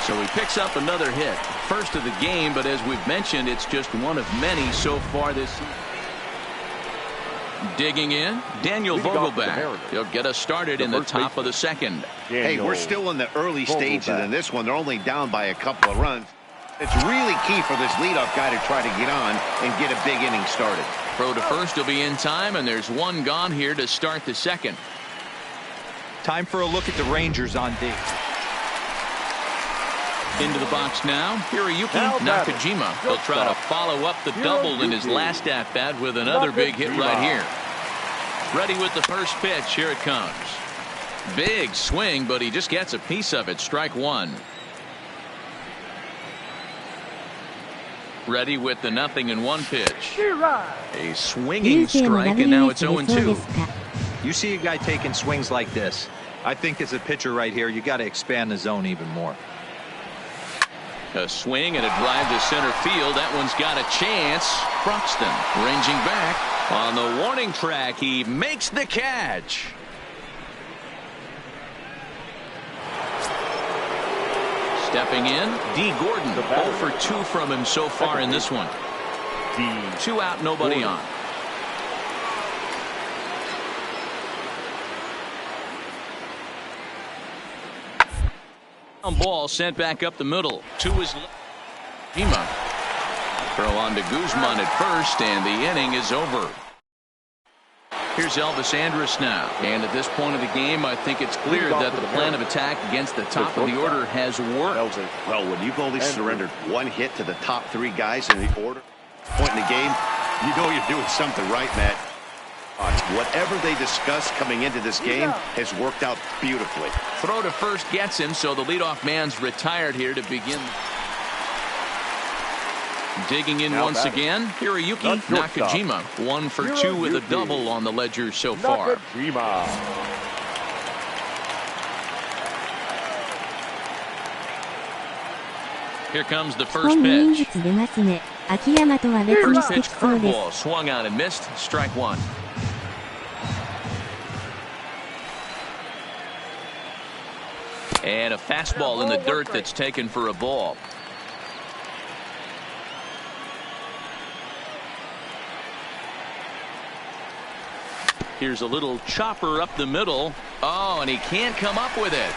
So he picks up another hit. First of the game, but as we've mentioned, it's just one of many so far this season. Digging in, Daniel Vogelbach. He'll get us started in the top of the second. Hey, we're still in the early stages in this one. They're only down by a couple of runs. It's really key for this leadoff guy to try to get on and get a big inning started. Throw to first will be in time, and there's one gone here to start the second. Time for a look at the Rangers on D. Into the box now, Hiroyuki Nakajima. He'll try to follow up the double in his last at-bat with another big hit right here. Ready with the first pitch. Here it comes. Big swing, but he just gets a piece of it. Strike one. Ready with the 0-1 pitch. A swinging strike, and now it's 0-2. You see a guy taking swings like this. I think as a pitcher right here, you got to expand the zone even more. A swing and a drive to center field. That one's got a chance. Bruxton ranging back on the warning track. He makes the catch. Stepping in, D. Gordon. 0 for 2 from him so far in this one. 2 out, nobody on. Ball sent back up the middle. 2 is Lima. Throw on to Guzman at first, and the inning is over. Here's Elvis Andrus now. And at this point of the game, I think it's clear that the plan of attack against the top of the order has worked. Well, when you've only surrendered 1 hit to the top 3 guys in the order point in the game, you know you're doing something right, Matt. Whatever they discussed coming into this game has worked out beautifully. Throw to first gets him, so the leadoff man's retired here to begin. Digging in once again, Hiroyuki Nakajima. 1 for 2 with a double on the ledger so far. Here comes the first pitch. First pitch curveball, swung on and missed. Strike one. And a fastball in the dirt that's taken for a ball. Here's a little chopper up the middle. Oh, and he can't come up with it.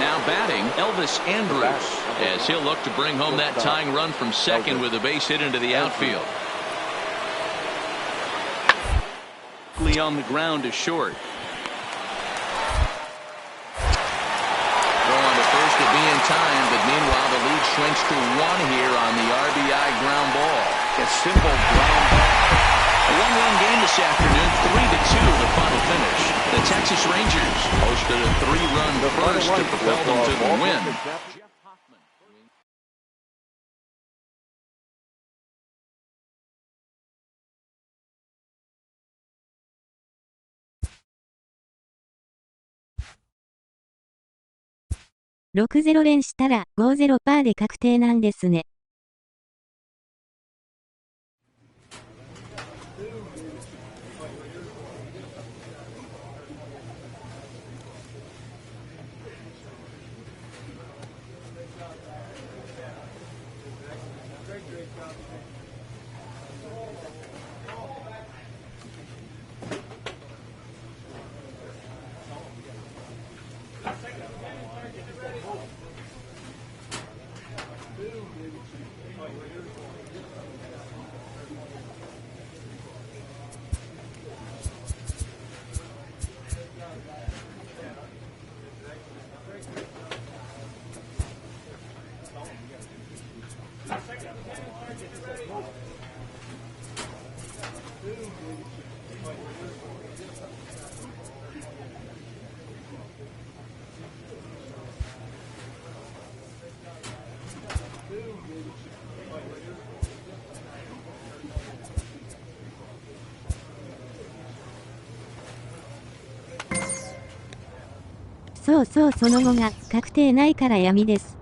Now batting, Elvis Andrus, as he'll look to bring home that tying run from second with a base hit into the outfield. On the ground is short. to be in time, but meanwhile the lead shrinks to 1 here on the RBI ground ball. A simple ground ball. A one-run game this afternoon, 3-2 the final finish. The Texas Rangers hosted a 3-run first to propel them to the win.6-0連したら 5-0% で確定なんですね。そうそう、その後が確定ないから闇です。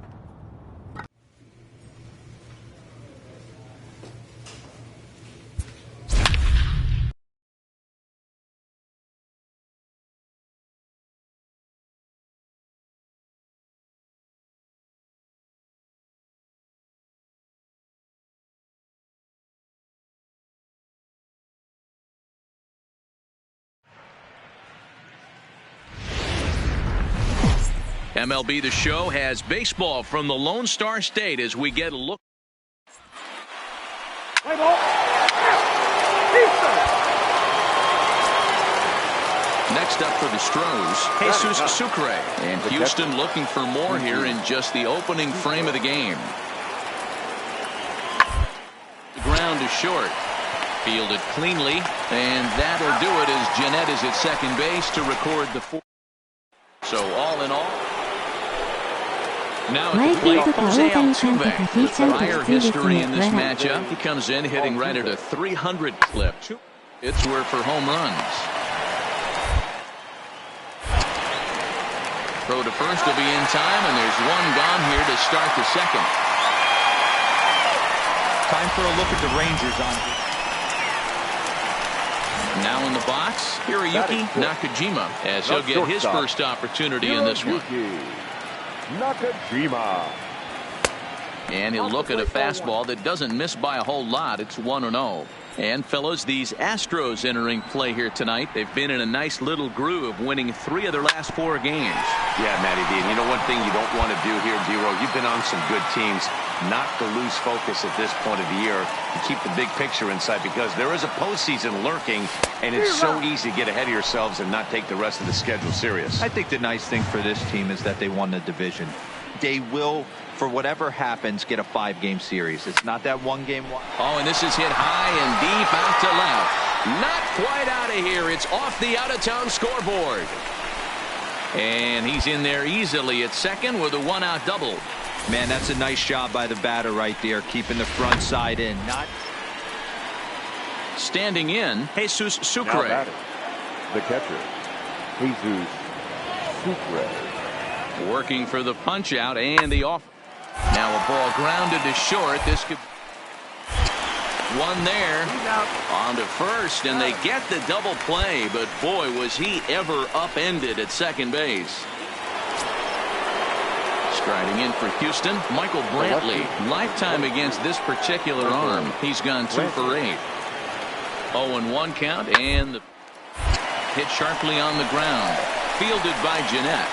MLB The Show has baseball from the Lone Star State as we get a look. Next up for the Astros, Jesus Sucre. And Houston looking for more here in just the opening frame of the game. The ground is short. Fielded cleanly. And that'll do it as Jeanette is at second base to record the 4th. So all in all. Now at the plate, Jose Altuve with prior history in this matchup. He comes in hitting right at a 300 clip. It's where for home runs. Throw to first will be in time, and there's one gone here to start the second. Time for a look at the Rangers on. Now in the box, Hiroyuki Nakajima as he'll get his first opportunity in this one. Nakajima. And he'll look at a fastball that doesn't miss by a whole lot. It's 1-0. And fellas, these Astros entering play here tonight. They've been in a nice little groove, winning 3 of their last 4 games. Yeah, Matty D. And you know one thing you don't want to do here, D-Row, you've been on some good teams, not to lose focus at this point of the year, to keep the big picture in sight, because there is a postseason lurking, and it's so easy to get ahead of yourselves and not take the rest of the schedule serious. I think the nice thing for this team is that they won the division. They will, for whatever happens, get a 5-game series. It's not that 1-game. Oh, and this is hit high and deep out to left. Not quite out of here. It's off the out-of-town scoreboard. And he's in there easily at second with a 1-out double. Man, that's a nice job by the batter right there, keeping the front side in. Not standing in, Jesus Sucre. The catcher, Jesus Sucre. Working for the punch out and the off. Now a ball grounded to short. This could one there on to first, and they get the double play, but boy was he ever upended at second base. Striding in for Houston, Michael Brantley. Lifetime against this particular arm. He's gone 2 for 8. 0-1 count, and the hit sharply on the ground. Fielded by Jeanette.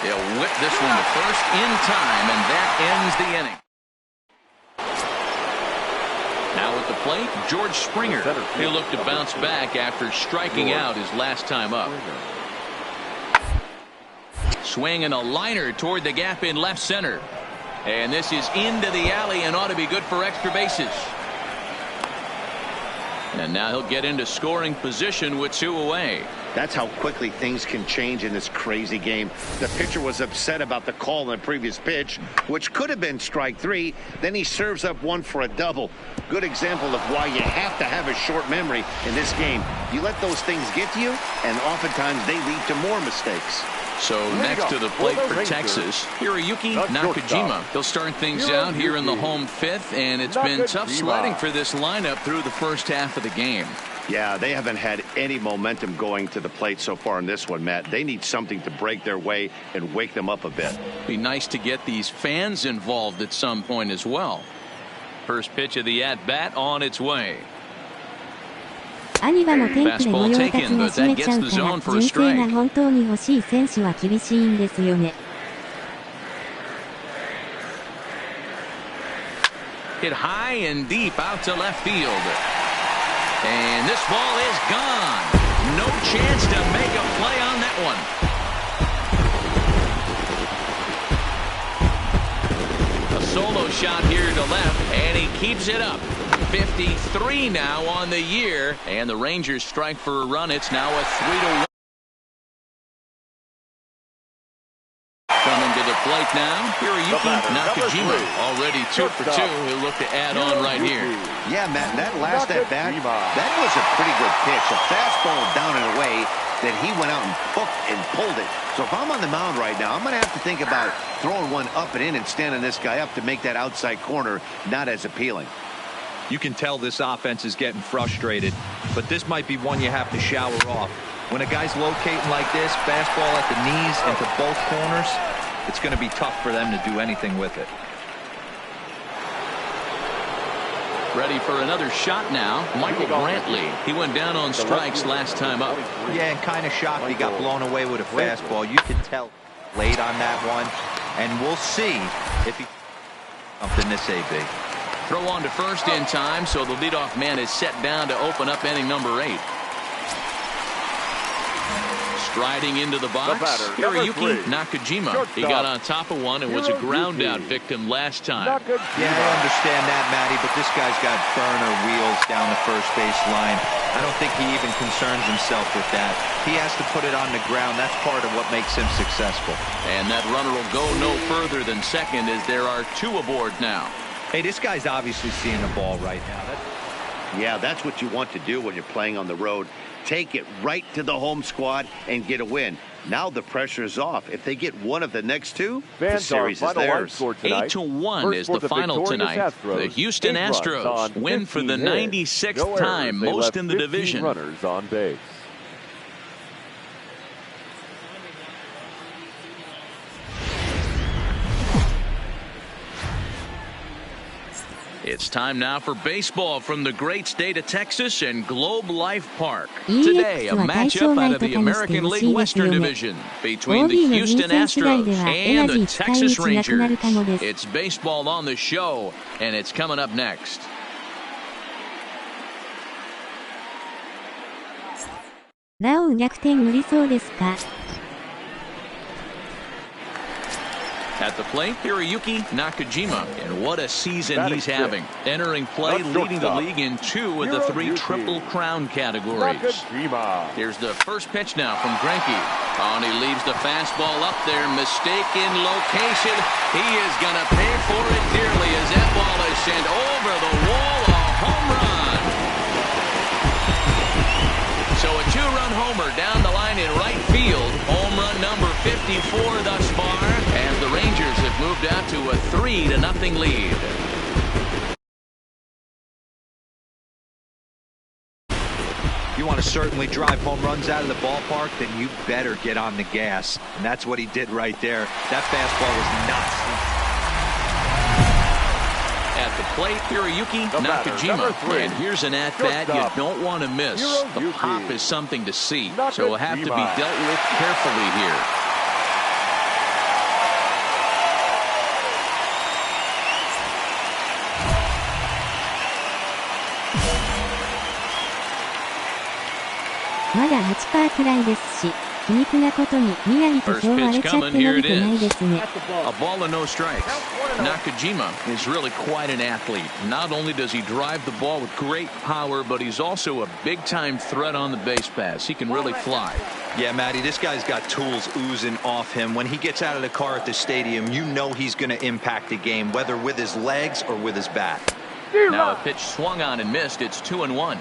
They'll whip this one to first in time, and that ends the inning. Now at the plate, George Springer. He'll look to bounce back after striking out his last time up. Swinging a liner toward the gap in left center. And this is into the alley and ought to be good for extra bases. And now he'll get into scoring position with 2 away. That's how quickly things can change in this crazy game. The pitcher was upset about the call in the previous pitch, which could have been strike 3. Then he serves up one for a double. Good example of why you have to have a short memory in this game. You let those things get to you, and oftentimes they lead to more mistakes. So next to the plate for Texas, Hiroyuki Nakajima. He'll start things out here in the home 5th, and it's been tough sledding for this lineup through the first half of the game. Yeah, they haven't had any momentum going to the plate so far in this one, Matt. They need something to break their way and wake them up a bit. Be nice to get these fans involved at some point as well. First pitch of the at-bat on its way. 兄はも天気で御用達が閉めちゃうから純正が本当に欲しい選手は厳しいんですよね。Hit high and deep out to left field. And this ball is gone. No chance to make a play on that one. A solo shot here to left, and he keeps it up. 53 now on the year, and the Rangers strike for a run. It's now a 3-1. Coming to the plate now, Hiroyuki Nakajima. Already 2 for 2. He'll look to add on right here. Yeah, Matt, that last at-bat, that was a pretty good pitch. A fastball down and away that he went out and hooked and pulled it. So if I'm on the mound right now, I'm going to have to think about throwing one up and in and standing this guy up to make that outside corner not as appealing. You can tell this offense is getting frustrated, but this might be one you have to shower off. When a guy's locating like this, fastball at the knees into both corners, it's going to be tough for them to do anything with it. Ready for another shot now, Michael Brantley. He went down on strikes last time up. Yeah, and kind of shocked he got blown away with a fastball. You can tell late on that one, and we'll see if he something this AB. Throw on to first in time, so the leadoff man is set down to open up inning number 8. Striding into the box, Hiroyuki Nakajima. He got on top of one and was a ground-out victim last time. Yeah, I understand that, Matty, but this guy's got burner wheels down the first base line. I don't think he even concerns himself with that. He has to put it on the ground. That's part of what makes him successful. And that runner will go no further than second as there are 2 aboard now. Hey, this guy's obviously seeing the ball right now. Yeah, that's what you want to do when you're playing on the road. Take it right to the home squad and get a win. Now the pressure is off. If they get one of the next 2, the series is theirs. 8-1 is the final tonight. The Houston Astros win for the 96th time, most in the division. Runners on base. It's time now for baseball from the great state of Texas and Globe Life Park. Today, a matchup out of the American League Western Division between the Houston Astros and the Texas Rangers. It's baseball on the show, and it's coming up next. At the plate, Hiroyuki Nakajima, and what a season he's having. Entering play, leading the league in 2 of the 3 Triple Crown categories. Here's the first pitch now from Greinke. Oh, and he leaves the fastball up there. Mistaken location. He is going to pay for it dearly as that ball is sent over the wall. A home run. So a 2-run homer down the line in right field. Home run number 54 thus far, as the Rangers have moved out to a 3-0 lead. You want to certainly drive home runs out of the ballpark, then you better get on the gas. And that's what he did right there. That fastball was nuts. At the plate, Hiroyuki Nakajima. And here's an at-bat you don't want to miss. The pop is something to see, so will have to be dealt with carefully here.まだ8%くらいですし。皮肉なことに宮城とそう割れちゃって伸びてないですね。A ball and no strikes. Nakajima is really quite an athlete. Not only does he drive the ball with great power, but he's also a big-time threat on the base paths. He can really fly. Yeah, Matty, this guy's got tools oozing off him. When he gets out of the car at the stadium, you know he's going to impact the game, whether with his legs or with his bat. Now a pitch swung on and missed. It's 2-1.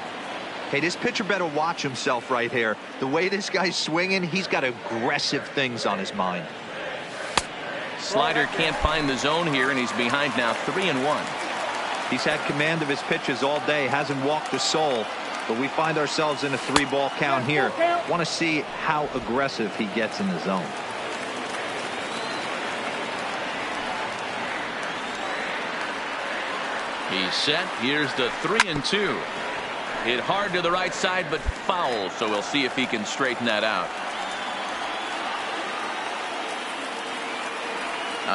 Hey, this pitcher better watch himself right here. The way this guy's swinging, he's got aggressive things on his mind. Slider can't find the zone here, and he's behind now 3-1. He's had command of his pitches all day, hasn't walked a soul, but we find ourselves in a 3-ball count here. Want to see how aggressive he gets in the zone. He's set. Here's the 3-2. Hit hard to the right side, but foul, so we'll see if he can straighten that out.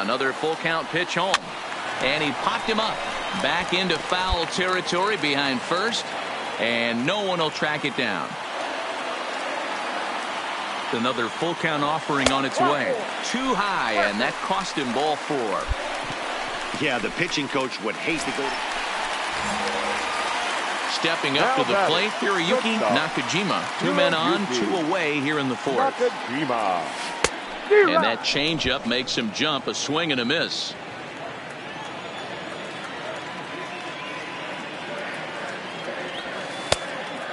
Another full count pitch home, and he popped him up back into foul territory behind first, and no one will track it down. Another full count offering on its way. Too high, and that cost him ball 4. Yeah, the pitching coach would hate to go. Stepping up to the plate, Hiroyuki Nakajima. 2 men on, 2 away here in the 4th. And that changeup makes him jump, a swing and a miss.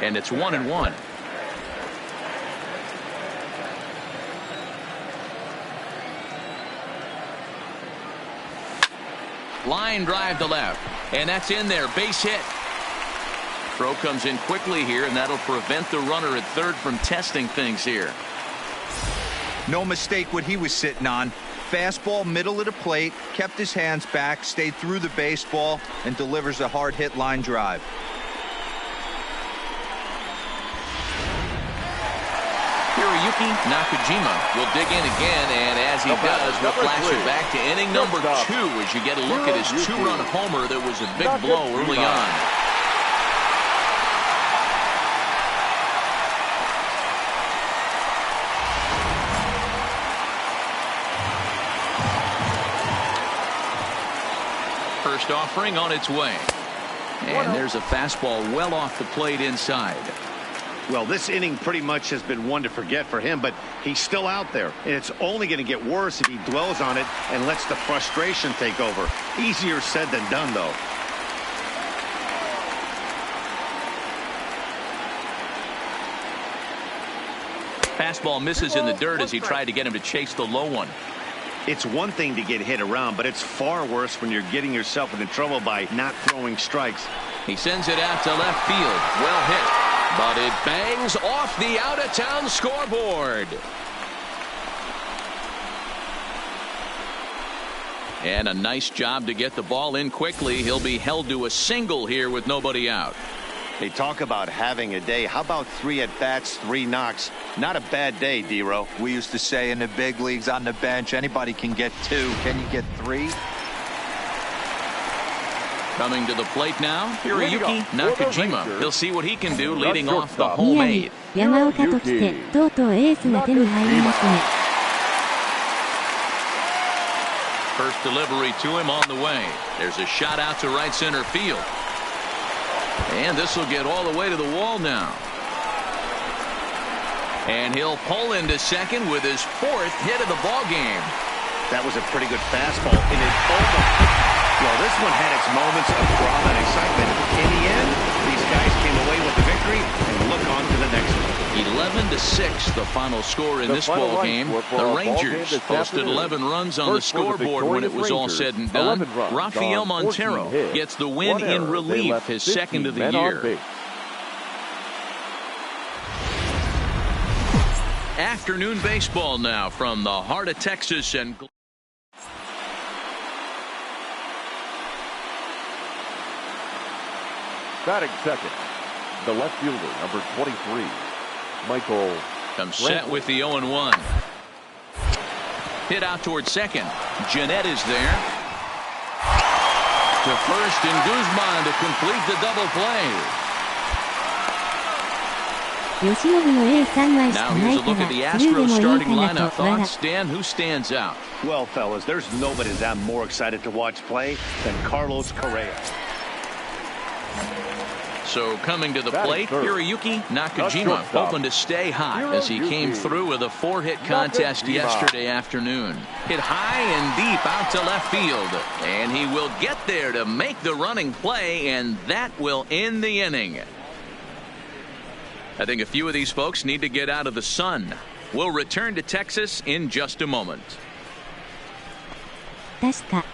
And it's 1-1. Line drive to left, and that's in there, base hit. Throw comes in quickly here, and that'll prevent the runner at third from testing things here. No mistake what he was sitting on. Fastball, middle of the plate, kept his hands back, stayed through the baseball, and delivers a hard hit line drive. Hiroyuki Nakajima will dig in again, and as he does, we'll flash it back to inning number 2 as you get a look at his 2-run homer that was a big blow early on. First offering on its way. And there's a fastball well off the plate inside. Well, this inning pretty much has been one to forget for him, but he's still out there. And it's only going to get worse if he dwells on it and lets the frustration take over. Easier said than done, though. Fastball misses in the dirt as he tried to get him to chase the low one. It's one thing to get hit around, but it's far worse when you're getting yourself into trouble by not throwing strikes. He sends it out to left field. Well hit, but it bangs off the out-of-town scoreboard. And a nice job to get the ball in quickly. He'll be held to a single here with nobody out. They talk about having a day. How about 3 at-bats, 3 knocks? Not a bad day, D-Row. We used to say in the big leagues on the bench, anybody can get 2. Can you get 3? Coming to the plate now, Hiroyuki Nakajima. He'll see what he can do leading off the home 8. 山岡ときて、とうとうエースが手に入りますね。First delivery to him on the way. There's a shot out to right center field. And this will get all the way to the wall now. And he'll pull into second with his 4th hit of the ball game. That was a pretty good fastball. And it almost... Well, this one had its moments of drama and excitement. In the end, these guys came away with the victory and look on to the next one. 11-6, the final score in this ball game. The Rangers posted 11 runs on the scoreboard when it was all said and done. Rafael Montero gets the win in relief, his 2nd of the year. Afternoon baseball now from the heart of Texas and... Batting second, the left fielder, number 23, Michael. Comes set with the 0-1. Hit out towards second. Jeanette is there. To first, and Guzman to complete the double play. 吉信の A3 枚しか Now な here's い a か look ら at the スルーで Astros もいい starting かな lineup. と笑 Thoughts, Stan? Who stands out? Well, fellas, there's nobody that I'm more excited to watch play than Carlos Correa. So coming to the plate, Hiroyuki Nakajima hoping to stay hot as he came through with a 4-hit contest yesterday afternoon. Hit high and deep out to left field, and he will get there to make the running play, and that will end the inning. I think a few of these folks need to get out of the sun. We'll return to Texas in just a moment. 確か。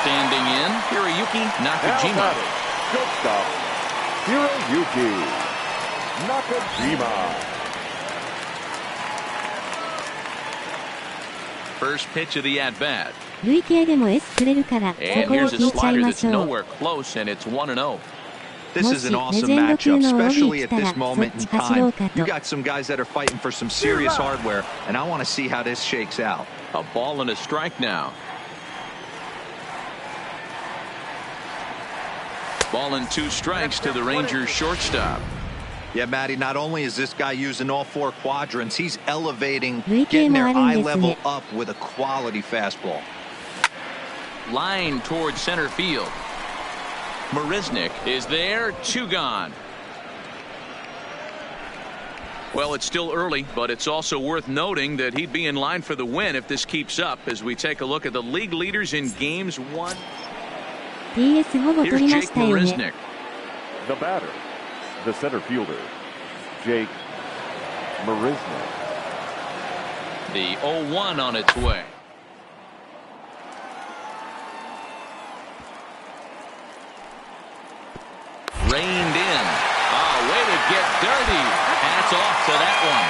Standing in, Hiroyuki Nakajima. Shortstop, Hiroyuki Nakajima. First pitch of the at-bat. 累計でも S くれるからそ And こを here's 聞 a いちゃい slider ま that's しょう。 nowhere close, and it's 1-0. This is an awesome matchup, especially at this moment in time. You got some guys that are fighting for some serious hardware, and I want to see how this shakes out. A ball and a strike now. Ball and 2 strikes to the Rangers shortstop. Yeah, Matty, not only is this guy using all 4 quadrants, he's elevating, getting their eye level up with a quality fastball. Line towards center field. Marisnik is there, 2 gone. Well, it's still early, but it's also worth noting that he'd be in line for the win if this keeps up as we take a look at the league leaders in games 1. TS ほぼ取りま Here's した Jake よね。 Marisnik. The batter, the center fielder, Jake Marisnik. The 0-1 on its way. Reined in. Way to get dirty. Hats off to that one.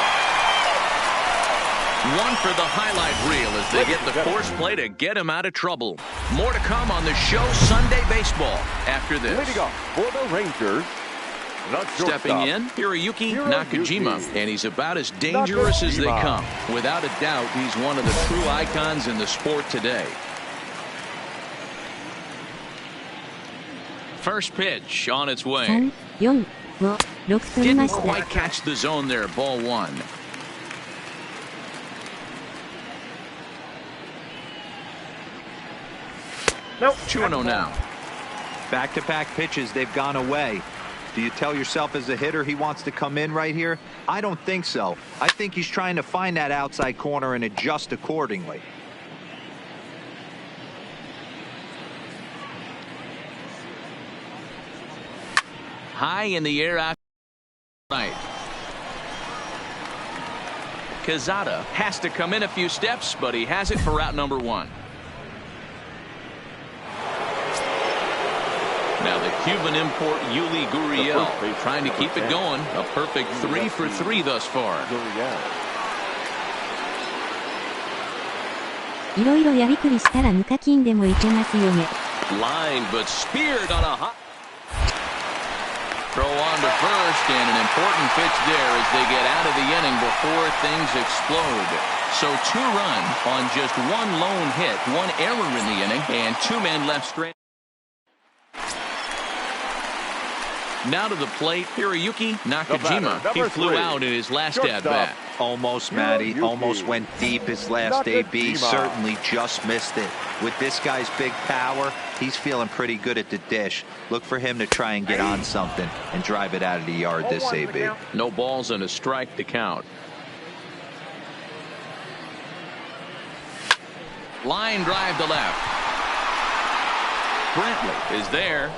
One for the highlight reel as they get the force play to get him out of trouble. More to come on the show Sunday Baseball after this. Leading off for the Rangers, the Stepping in, Hiroyuki Nakajima, and he's about as dangerous as they come. Without a doubt, he's one of the true icons in the sport today. First pitch on its way. 3、4、5、6取りま Didn't した。 quite catch the zone there. Ball 1. Nope. 2-0 now. Back-to-back pitches, they've gone away. Do you tell yourself as a hitter he wants to come in right here? I don't think so. I think he's trying to find that outside corner and adjust accordingly. High in the air out right. Quezada has to come in a few steps, but he has it for route number 1. Now the Cuban import Yuli Gurriel trying to keep it going. A perfect 3 for 3 thus far. いろいろやりくりしたら無課金でもいけますよね。 Line but speared on a hot throw on to first, and an important pitch there as they get out of the inning before things explode. So 2 runs on just 1 lone hit, 1 error in the inning, and 2 men left stranded. Now to the plate, Hiroyuki Nakajima. He flew out in his last at-bat. Almost, Matty. Almost went deep his last AB. Certainly just missed it. With this guy's big power, he's feeling pretty good at the dish. Look for him to try and get on something and drive it out of the yard this AB. No balls and a strike to count. Line drive to left. Brentley is there.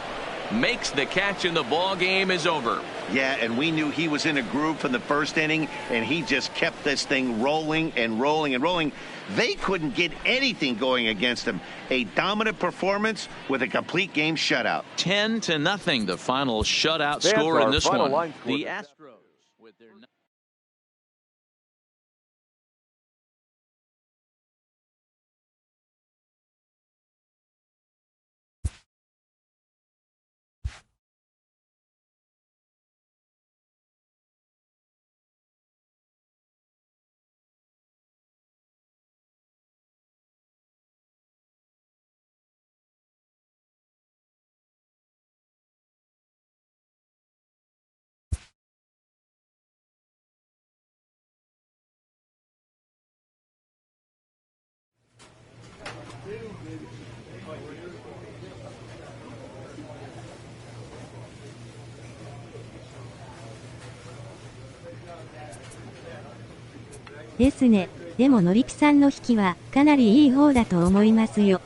Makes the catch, and the ball game is over. Yeah, and we knew he was in a groove from the first inning, and he just kept this thing rolling and rolling and rolling. They couldn't get anything going against him. A dominant performance with a complete game shutout. 10-0, the final shutout score in this one. The Astros. ですね。でものりぴさんの引きはかなりいい方だと思いますよ。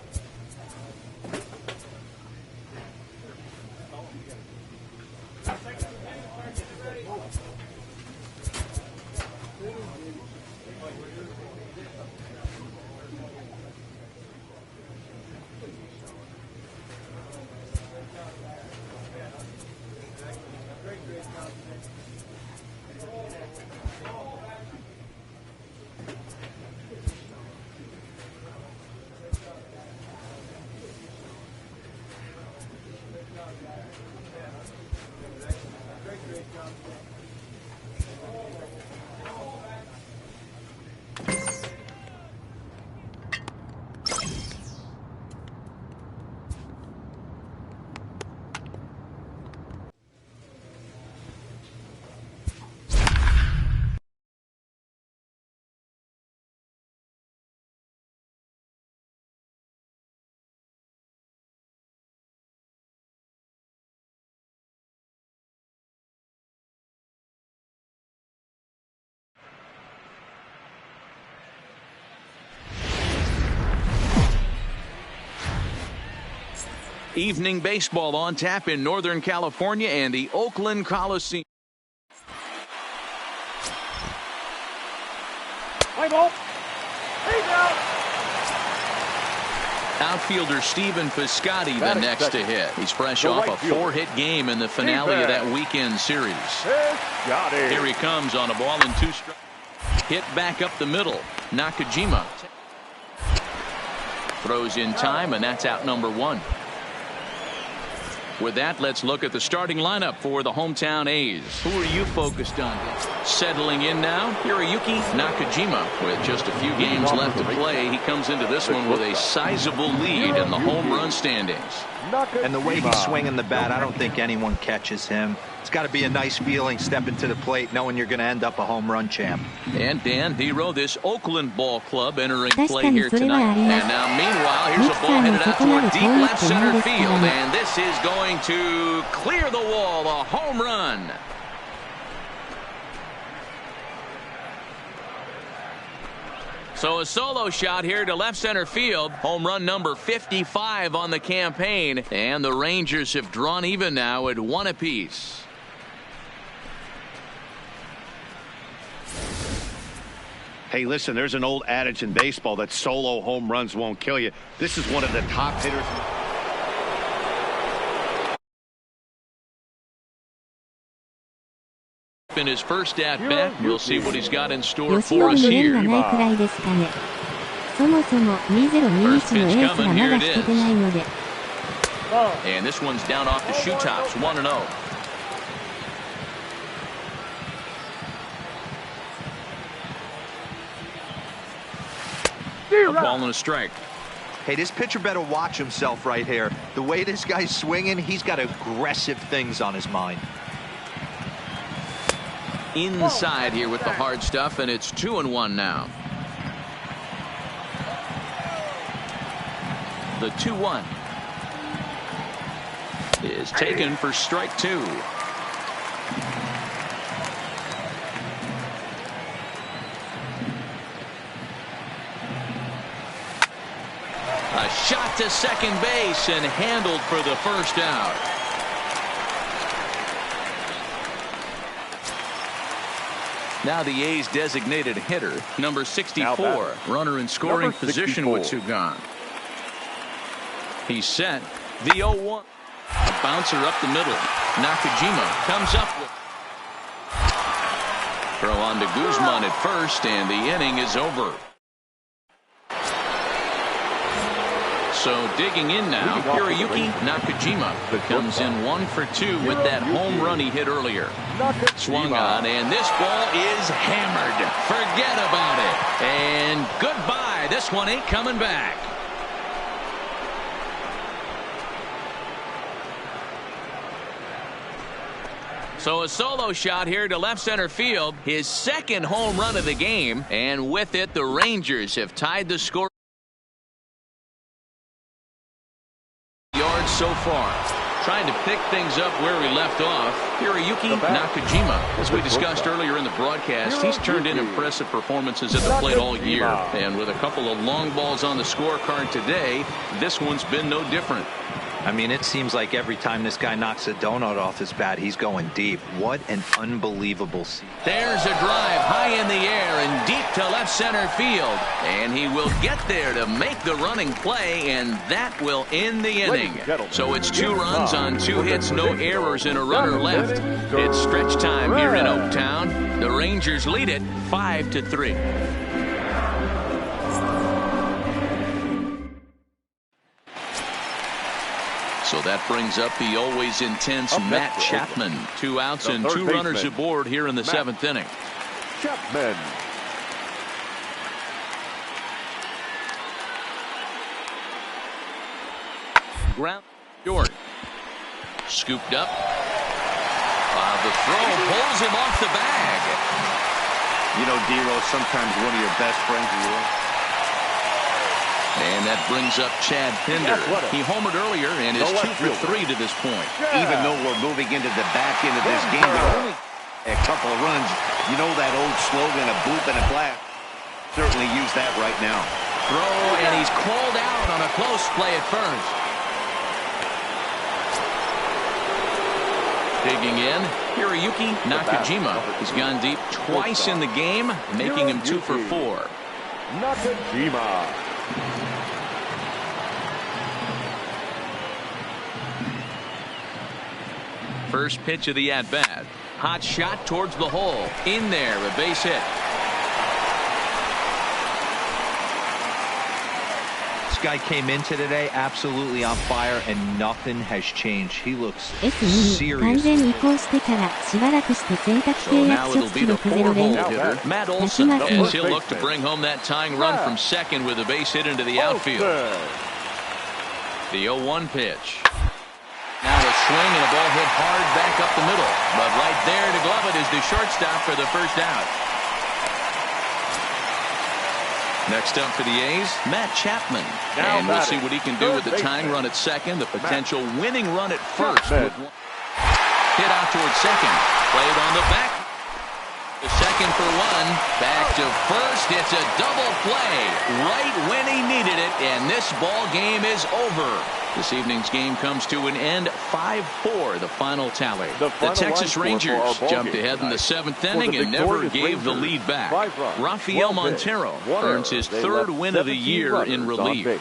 Evening baseball on tap in Northern California and the Oakland Coliseum. Play ball. Outfielder Stephen Piscotty the next to hit. He's fresh off a 4-hit game in the finale of that weekend series. Here he comes on a ball and 2 strikes. Hit back up the middle. Nakaji throws in time, and that's out number 1. With that, let's look at the starting lineup for the hometown A's. Who are you focused on? Settling in now, Hiroyuki Nakajima. With just a few games left to play, he comes into this one with a sizable lead in the home run standings. And the way he's swinging the bat, I don't think anyone catches him. It's got to be a nice feeling stepping to the plate knowing you're going to end up a home run champ. And Dan Hero, this Oakland ball club entering play here tonight. And now meanwhile, here's a ball headed out toward deep left center field. And this is going to clear the wall, a home run. So a solo shot here to left center field. Home run number 55 on the campaign. And the Rangers have drawn even now at 1 apiece. Hey, listen, there's an old adage in baseball that solo home runs won't kill you. This is one of the top hitters. In his first at bat, we'll see what he's got in store for us here. And this one's down off the shoe tops, 1-0. A ball and a strike. Hey, this pitcher better watch himself right here. The way this guy's swinging, he's got aggressive things on his mind. Inside here with the hard stuff, and it's 2-1 now. The 2-1 is taken for strike 2. A shot to second base and handled for the first out. Now the A's designated hitter, number 64, runner in scoring position with 2 gone. He's set. The 0-1. A bouncer up the middle. Nakajima comes up with. Throw on to Guzman at first, and the inning is over. So digging in now, Hiroyuki Nakajima comes in 1 for 2 with that home run he hit earlier. Swung on, and this ball is hammered. Forget about it. And goodbye. This one ain't coming back. So a solo shot here to left center field. His second home run of the game. And with it, the Rangers have tied the score. Yards so far. Trying to pick things up where we left off. Hiroyuki Nakajima. As we discussed earlier in the broadcast, he's turned in impressive performances at the plate all year. And with a couple of long balls on the scorecard today, this one's been no different. I mean, it seems like every time this guy knocks a donut off his bat, he's going deep. What an unbelievable season. There's a drive high in the air and deep to left center field. And he will get there to make the running play, and that will end the inning. So it's 2 runs on 2 hits, no errors, and a runner left. It's stretch time here in Oaktown. The Rangers lead it 5-3. So that brings up the always intense Matt Chapman. 2 outs and 2 runners aboard here in the 7th inning. Chapman. Ground short. Scooped up. The throw pulls him off the bag. You know, D-Rose, sometimes one of your best friends is yours. And that brings up Chad Pinder. He homered earlier and is 2 for 3 to this point. Even though we're moving into the back end of this game, there are only a couple of runs. You know that old slogan, a boop and a blast. Certainly use that right now. Throw, and he's called out on a close play at first. Digging in, Hiroyuki Nakajima. He's gone deep twice in the game, making him 2 for 4. Nakajima. First pitch of the at-bat. Hot shot towards the hole. In there, a base hit. This guy came into today absolutely on fire, and nothing has changed. He looks serious. 完全に移行してからしばらくして選択 So 契 now 約 it'll 初 be 期 the 6ゼロ 4-hole で hitter, Matt Olson, as he'll look to bring home that tying run from second with a base hit into the outfield. The 0-1 pitch. Now a swing and a ball hit hard back up the middle. But right there to glove it is the shortstop for the first out. Next up for the A's, Matt Chapman. And we'll see what he can do with the tying run at second, the potential winning run at first. Hit out towards second. Played on the back. The second for 1. Back to first. It's a double play right when he needed it. And this ball game is over. This evening's game comes to an end. 5-4, the final tally. The Texas Rangers jumped ahead in the 7th inning and never gave the lead back. Rafael Montero earns his 3rd win of the year in relief.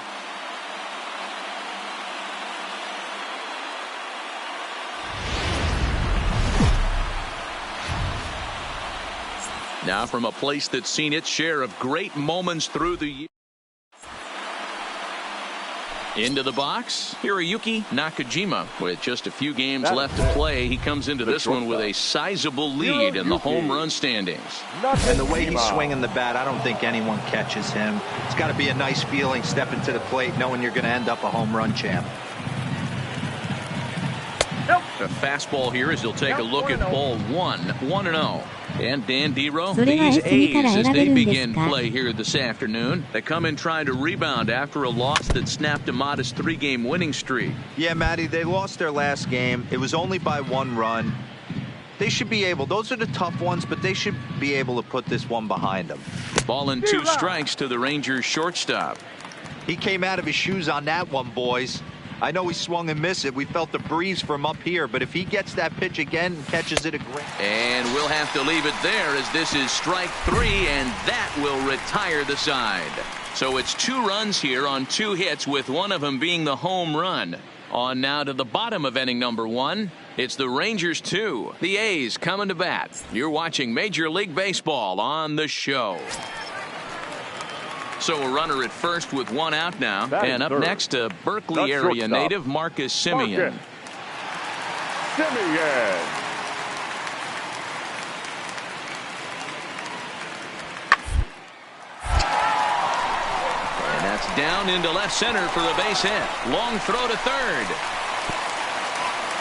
Now from a place that's seen its share of great moments through the year. Into the box, Hiroyuki Nakajima. With just a few games left to play, he comes into this one with a sizable lead in the home run standings. And the way he's swinging the bat, I don't think anyone catches him. It's got to be a nice feeling stepping to the plate knowing you're going to end up a home run champ. A fastball here as he'll take a look at ball 1, 1-0. And Dan Dero, So these they A's, as they begin play here this afternoon, they come in trying to rebound after a loss that snapped a modest 3-game winning streak. Yeah, Matty, they lost their last game. It was only by 1 run. They should be able, those are the tough ones, but they should be able to put this one behind them. Ball and 2 strikes to the Rangers shortstop. He came out of his shoes on that one, boys. I know he swung and missed it. We felt the breeze from up here, but if he gets that pitch again and catches it a great. And we'll have to leave it there as this is strike 3, and that will retire the side. So it's 2 runs here on 2 hits, with one of them being the home run. On now to the bottom of inning number 1. It's the Rangers 2, the A's coming to bat. You're watching Major League Baseball on the show. So a runner at first with 1 out now. And up next, a Berkeley area native, Marcus Semien. And that's down into left center for a base hit. Long throw to third.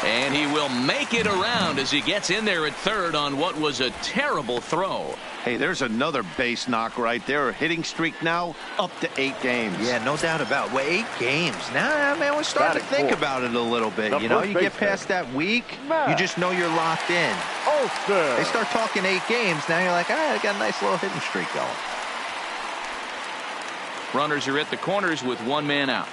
And he will make it around as he gets in there at third on what was a terrible throw. Hey, there's another base knock right there. A hitting streak now up to 8 games. Yeah, no doubt about it. Well, 8 games. Now, man, we're starting to think about it a little bit. You know, you get past that week, you just know you're locked in. They start talking 8 games. Now you're like, I got a nice little hitting streak going. Runners are at the corners with 1 man out.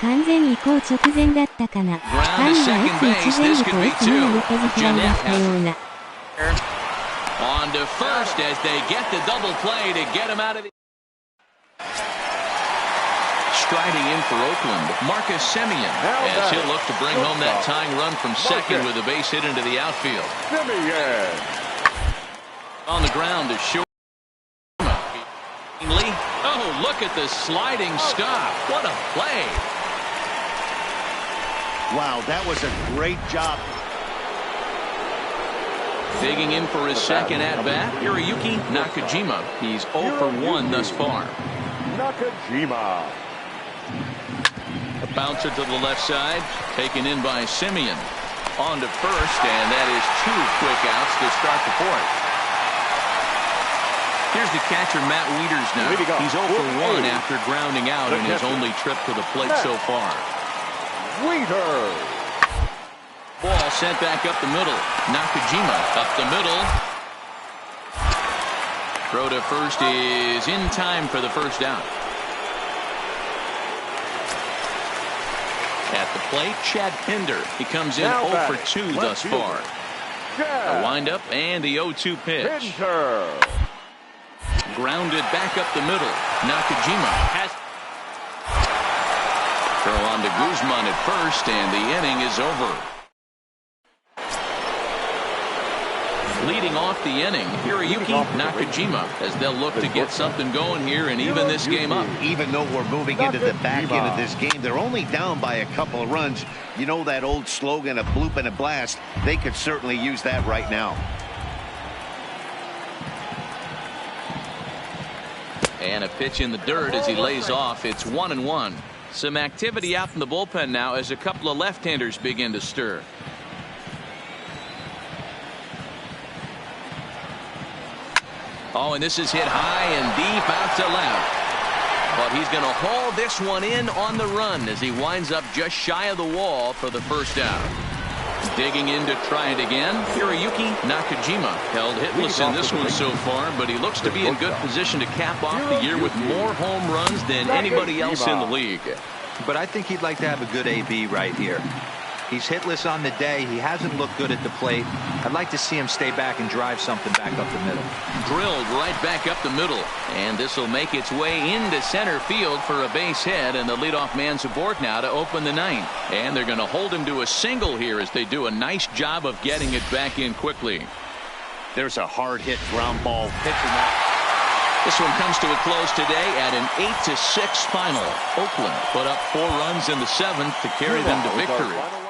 完全移行直前だったかな。ファンが打つ一前後と打つ前の手づらいだったような。On to first as they get the double play to get him out of the... Striding in for Oakland, Marcus Semien, as he'll look to bring home that tying run from second with a base hit into the outfield. On the ground is short. Oh, look at the sliding stop. What a play. Wow, that was a great job. Digging in for his second at-bat, Hiroyuki Nakajima. He's 0 for 1 thus far. Nakajima. A bouncer to the left side, taken in by Semien. On to first, and that is 2 quick outs to start the 4th. Here's the catcher, Matt Wieters now. He's 0 for 1 after grounding out in his only trip to the plate so far. Wieters. Ball sent back up the middle. Nakajima up the middle. Throw to first is in time for the first out. At the plate, Chad Pinder. He comes in 0 for 2 thus far. A windup and the 0-2 pitch. Grounded back up the middle. Nakajima has... Throw on to Guzman at first, and the inning is over. Leading off the inning, Hiroyuki Nakajima, as they'll look to get something going here and even this game up. Even though we're moving into the back end of this game, they're only down by a couple of runs. You know that old slogan, a bloop and a blast? They could certainly use that right now. And a pitch in the dirt as he lays off. It's 1-1. Some activity out in the bullpen now as a couple of left-handers begin to stir. Oh, and this is hit high and deep out to left. But he's going to haul this one in on the run as he winds up just shy of the wall for the first out. Digging in to try it again, Hiroyuki Nakajima held hitless in this one so far, but he looks to be in good position to cap off the year with more home runs than anybody else in the league. But I think he'd like to have a good AB right here. He's hitless on the day. He hasn't looked good at the plate. I'd like to see him stay back and drive something back up the middle. Drilled right back up the middle. And this will make its way into center field for a base hit, and the leadoff man's aboard now to open the 9th. And they're going to hold him to a single here as they do a nice job of getting it back in quickly. There's a hard hit ground ball pitching out. This one comes to a close today at an 8-6 final. Oakland put up 4 runs in the 7th to carry them to victory.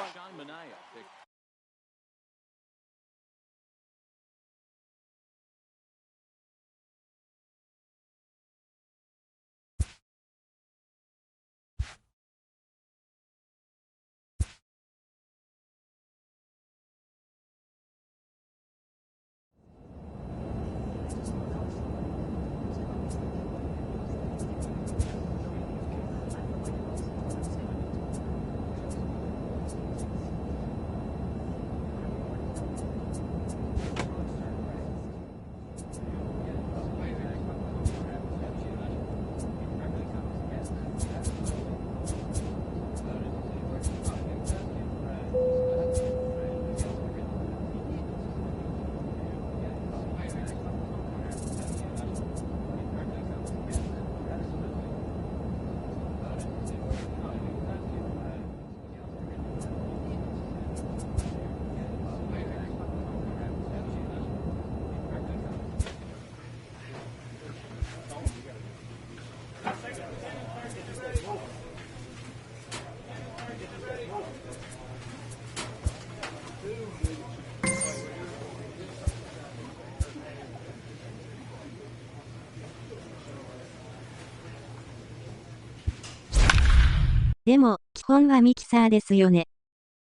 でも、基本はミキサーですよね。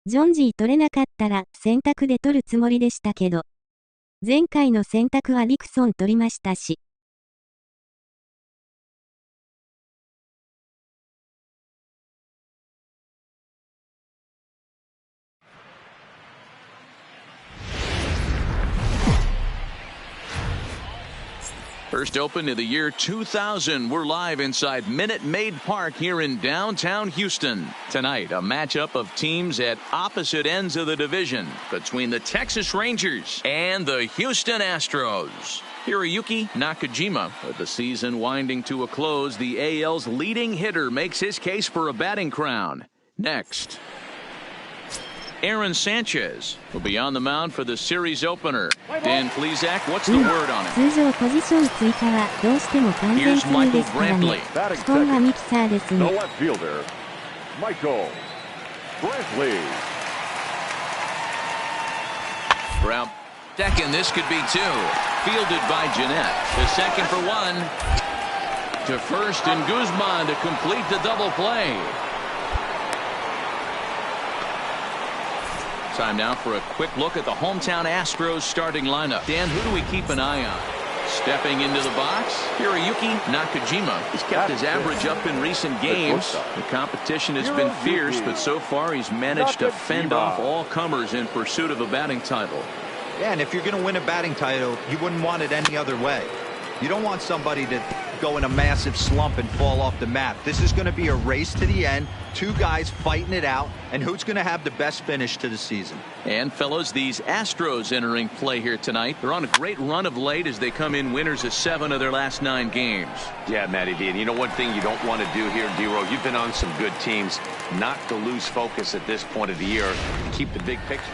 ジョンジー取れなかったら選択で取るつもりでしたけど。前回の選択はリクソン取りましたし。First open of the year 2000. We're live inside Minute Maid Park here in downtown Houston. Tonight, a matchup of teams at opposite ends of the division between the Texas Rangers and the Houston Astros. Hiroyuki Nakajima, with the season winding to a close, the AL's leading hitter makes his case for a batting crown. Next, Aaron Sanchez will be on the mound for the series opener. Dan Plesac, what's the word on it? 通常ポジション追加はどうしても完全すぎですからね。基本はミキサーですね。The left fielder, Michael Brantley. Brown, second, this could be two. Fielded by Jeanette. The second for one. To first and Guzman to complete the double play. Time now for a quick look at the hometown Astros starting lineup. Dan, who do we keep an eye on? Stepping into the box, Hiroyuki Nakajima. He's kept his average up in recent games. The competition has been fierce, but so far he's managed to fend off all comers in pursuit of a batting title. Yeah, and if you're going to win a batting title, you wouldn't want it any other way. You don't want somebody to go in a massive slump and fall off the map. This is going to be a race to the end. Two guys fighting it out, and who's going to have the best finish to the season. And fellas, these Astros entering play here tonight. They're on a great run of late as they come in winners of 7 of their last 9 games. Yeah, Matty D. And you know one thing you don't want to do here, D-Row, you've been on some good teams, not to lose focus at this point of the year and keep the big picture.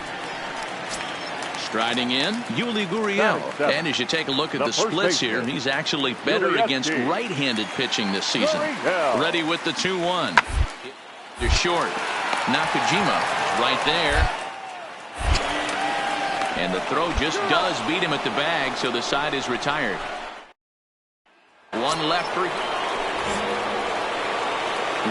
Striding in, Yuli Gurriel. And as you take a look at the splits here, he's actually better against right-handed pitching this season. Ready with the 2-1. To short. Nakajima right there. And the throw just does beat him at the bag, so the side is retired. One left for...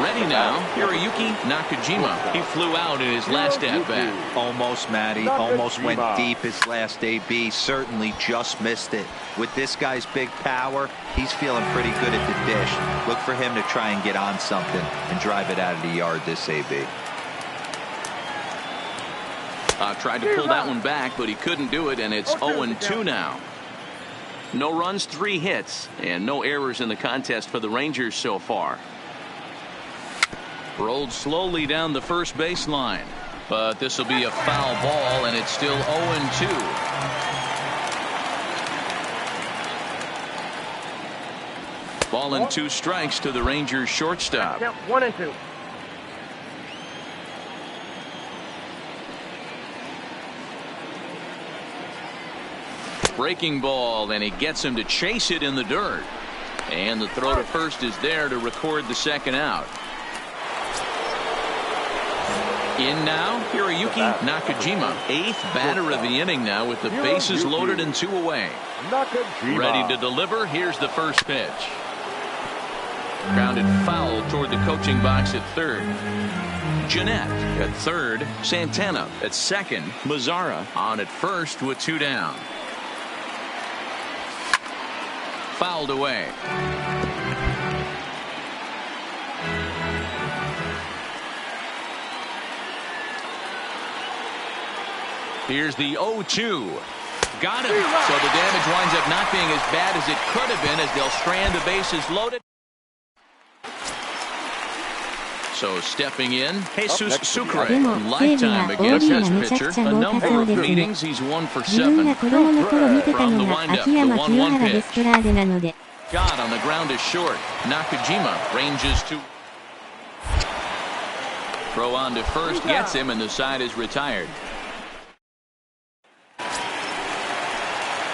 Ready now, Hiroyuki Nakajima. He flew out in his last at-bat. Almost, Matty. Almost went deep his last AB. Certainly just missed it. With this guy's big power, he's feeling pretty good at the dish. Look for him to try and get on something and drive it out of the yard this AB. Tried to pull that one back, but he couldn't do it, and it's 0-2 now. No runs, 3 hits, and no errors in the contest for the Rangers so far. Rolled slowly down the first baseline, but this will be a foul ball, and it's still 0-2. Ball and 2 strikes to the Rangers shortstop. 1-2. Breaking ball, and he gets him to chase it in the dirt. And the throw to first is there to record the second out. In now, Hiroyuki Nakajima, 8th batter of the inning now with the bases loaded and 2 away. Ready to deliver. Here's the first pitch. Grounded foul toward the coaching box at third. Jeanette at third. Santana at second. Mazzara on at first with 2 down. Fouled away. Here's the 0-2. Got him. So the damage winds up not being as bad as it could have been as they'll strand the bases loaded. So stepping in, Jesus Sucre, lifetime against this pitcher. A number of meetings, he's 1 for 7. From the windup, the 1-1 pitch. Got on the ground is short. Nakajima ranges to. Throw on to first, gets him, and the side is retired.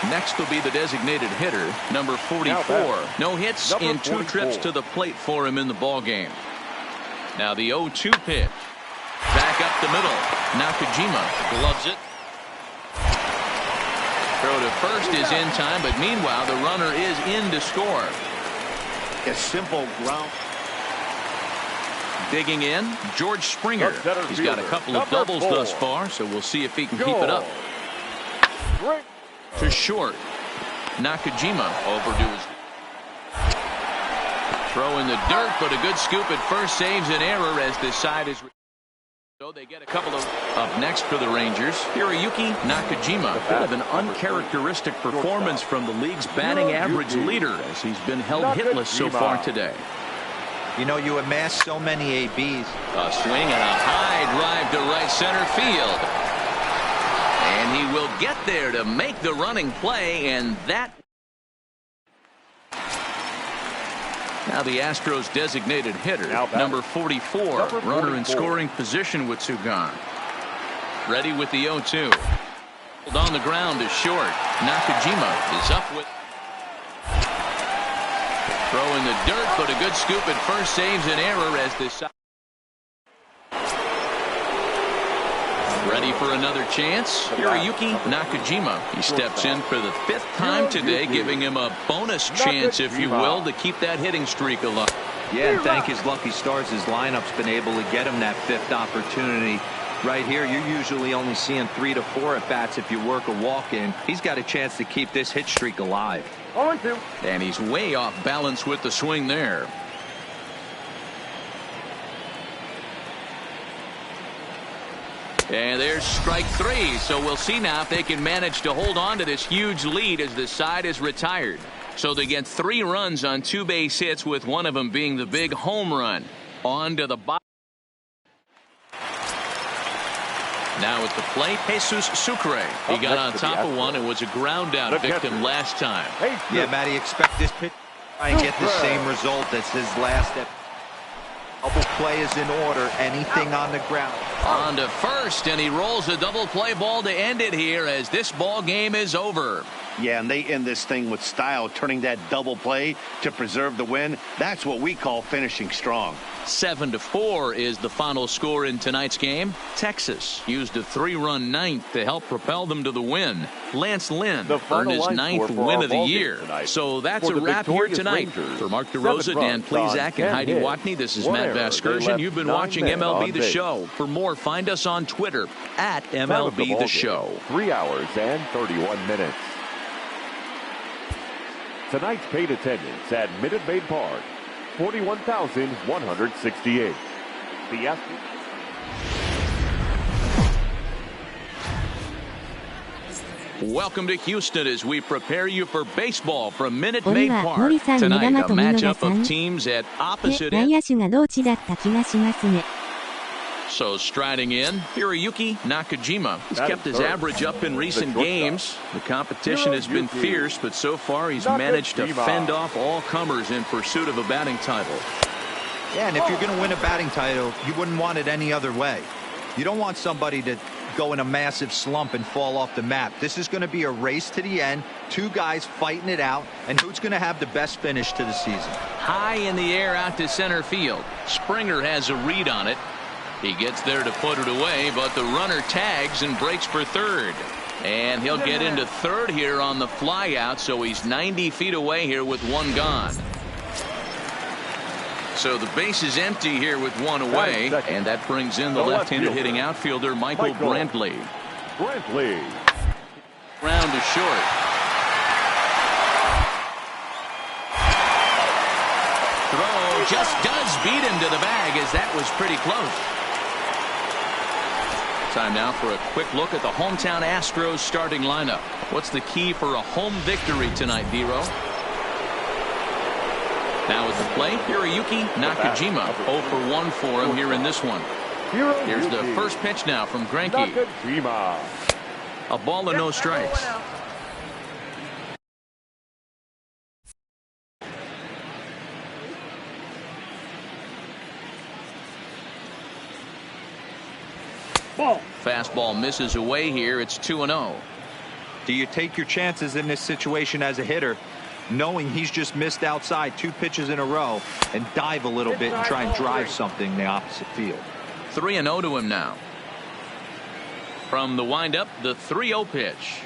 Next will be the designated hitter, number 44. No hits in 2 trips to the plate for him in the ballgame. Now the 0-2 pitch. Back up the middle. Nakajima gloves it. Throw to first is in time, but meanwhile the runner is in to score. A simple Digging in, George Springer. He's got a couple of doubles thus far, so we'll see if he can keep it up. To short. Nakajima over to his throw in the dirt, but a good scoop at first saves an error as this side is. So they get a couple of up next for the Rangers. Hiroyuki Nakajima. Bit of an uncharacteristic performance from the league's batting average leader as he's been held hitless so far today. You know, you amass so many ABs. A swing and a high drive to right center field. And he will get there to make the running play, and that. Now the Astros designated hitter, number 44, runner in scoring position with Sugan. Ready with the 0-2. On the ground is short. Nakajima is up with. Throw in the dirt, but a good scoop at first saves an error as this. Ready for another chance? Hiroyuki Nakajima. He steps in for the 5th time today, giving him a bonus chance, if you will, to keep that hitting streak alive. Yeah, and thank his lucky stars, his lineup's been able to get him that 5th opportunity. Right here, you're usually only seeing 3 to 4 at bats if you work a walk in. He's got a chance to keep this hit streak alive. And he's way off balance with the swing there. And there's strike 3, so we'll see now if they can manage to hold on to this huge lead as the side is retired. So they get 3 runs on 2 base hits, with one of them being the big home run. On to the bottom. Now at the plate, Jesus Sucre. He got on top of one and was a ground out victim last time. Yeah, Matty, expect this pitch to try and get the same result as his last. Double play is in order. Anything on the ground. On to first, and he rolls a double play ball to end it here as this ball game is over. Yeah, and they end this thing with style, turning that double play to preserve the win. That's what we call finishing strong. 7-4 is the final score in tonight's game. Texas used a 3-run ninth to help propel them to the win. Lance Lynn earned his 9th win of the year. So that's a wrap here tonight. For Mark DeRosa, Dan Plezak, and Heidi Watney, this is Matt Vasgersian. You've been watching MLB The Show. For more, find us on Twitter at MLB The Show. 3 hours and 31 minutes. Tonight's paid attendance at Minute Maid Park, 41,168. The Astros. Welcome to Houston as we prepare you for baseball from Minute Maid Park. Tonight, a matchup of teams at opposite ends. So striding in, Hiroyuki Nakajima. He's kept his average up in recent games. The competition has been fierce, but so far he's managed to fend off all comers in pursuit of a batting title. Yeah, and if you're going to win a batting title, you wouldn't want it any other way. You don't want somebody to go in a massive slump and fall off the map. This is going to be a race to the end. 2 guys fighting it out, and who's going to have the best finish to the season? High in the air out to center field. Springer has a read on it. He gets there to put it away, but the runner tags and breaks for third. And he'll get into third here on the fly out, so he's 90 feet away here with 1 gone. So the base is empty here with 1 away, and that brings in the left-handed hitting outfielder Michael Brantley. Round to short. Throw just does beat him to the bag, as that was pretty close. Time now for a quick look at the hometown Astros starting lineup. What's the key for a home victory tonight, Dero? Now at the plate, Hiroyuki Nakajima. 0 for 1 for him here in this one. Here's the first pitch now from Greinke. A ball and no strikes. Fastball misses away here. It's 2-0. Do you take your chances in this situation as a hitter, knowing he's just missed outside 2 pitches in a row, and dive a little bit and try and drive something in the opposite field? 3-0 to him now. From the windup, the 3-0 pitch.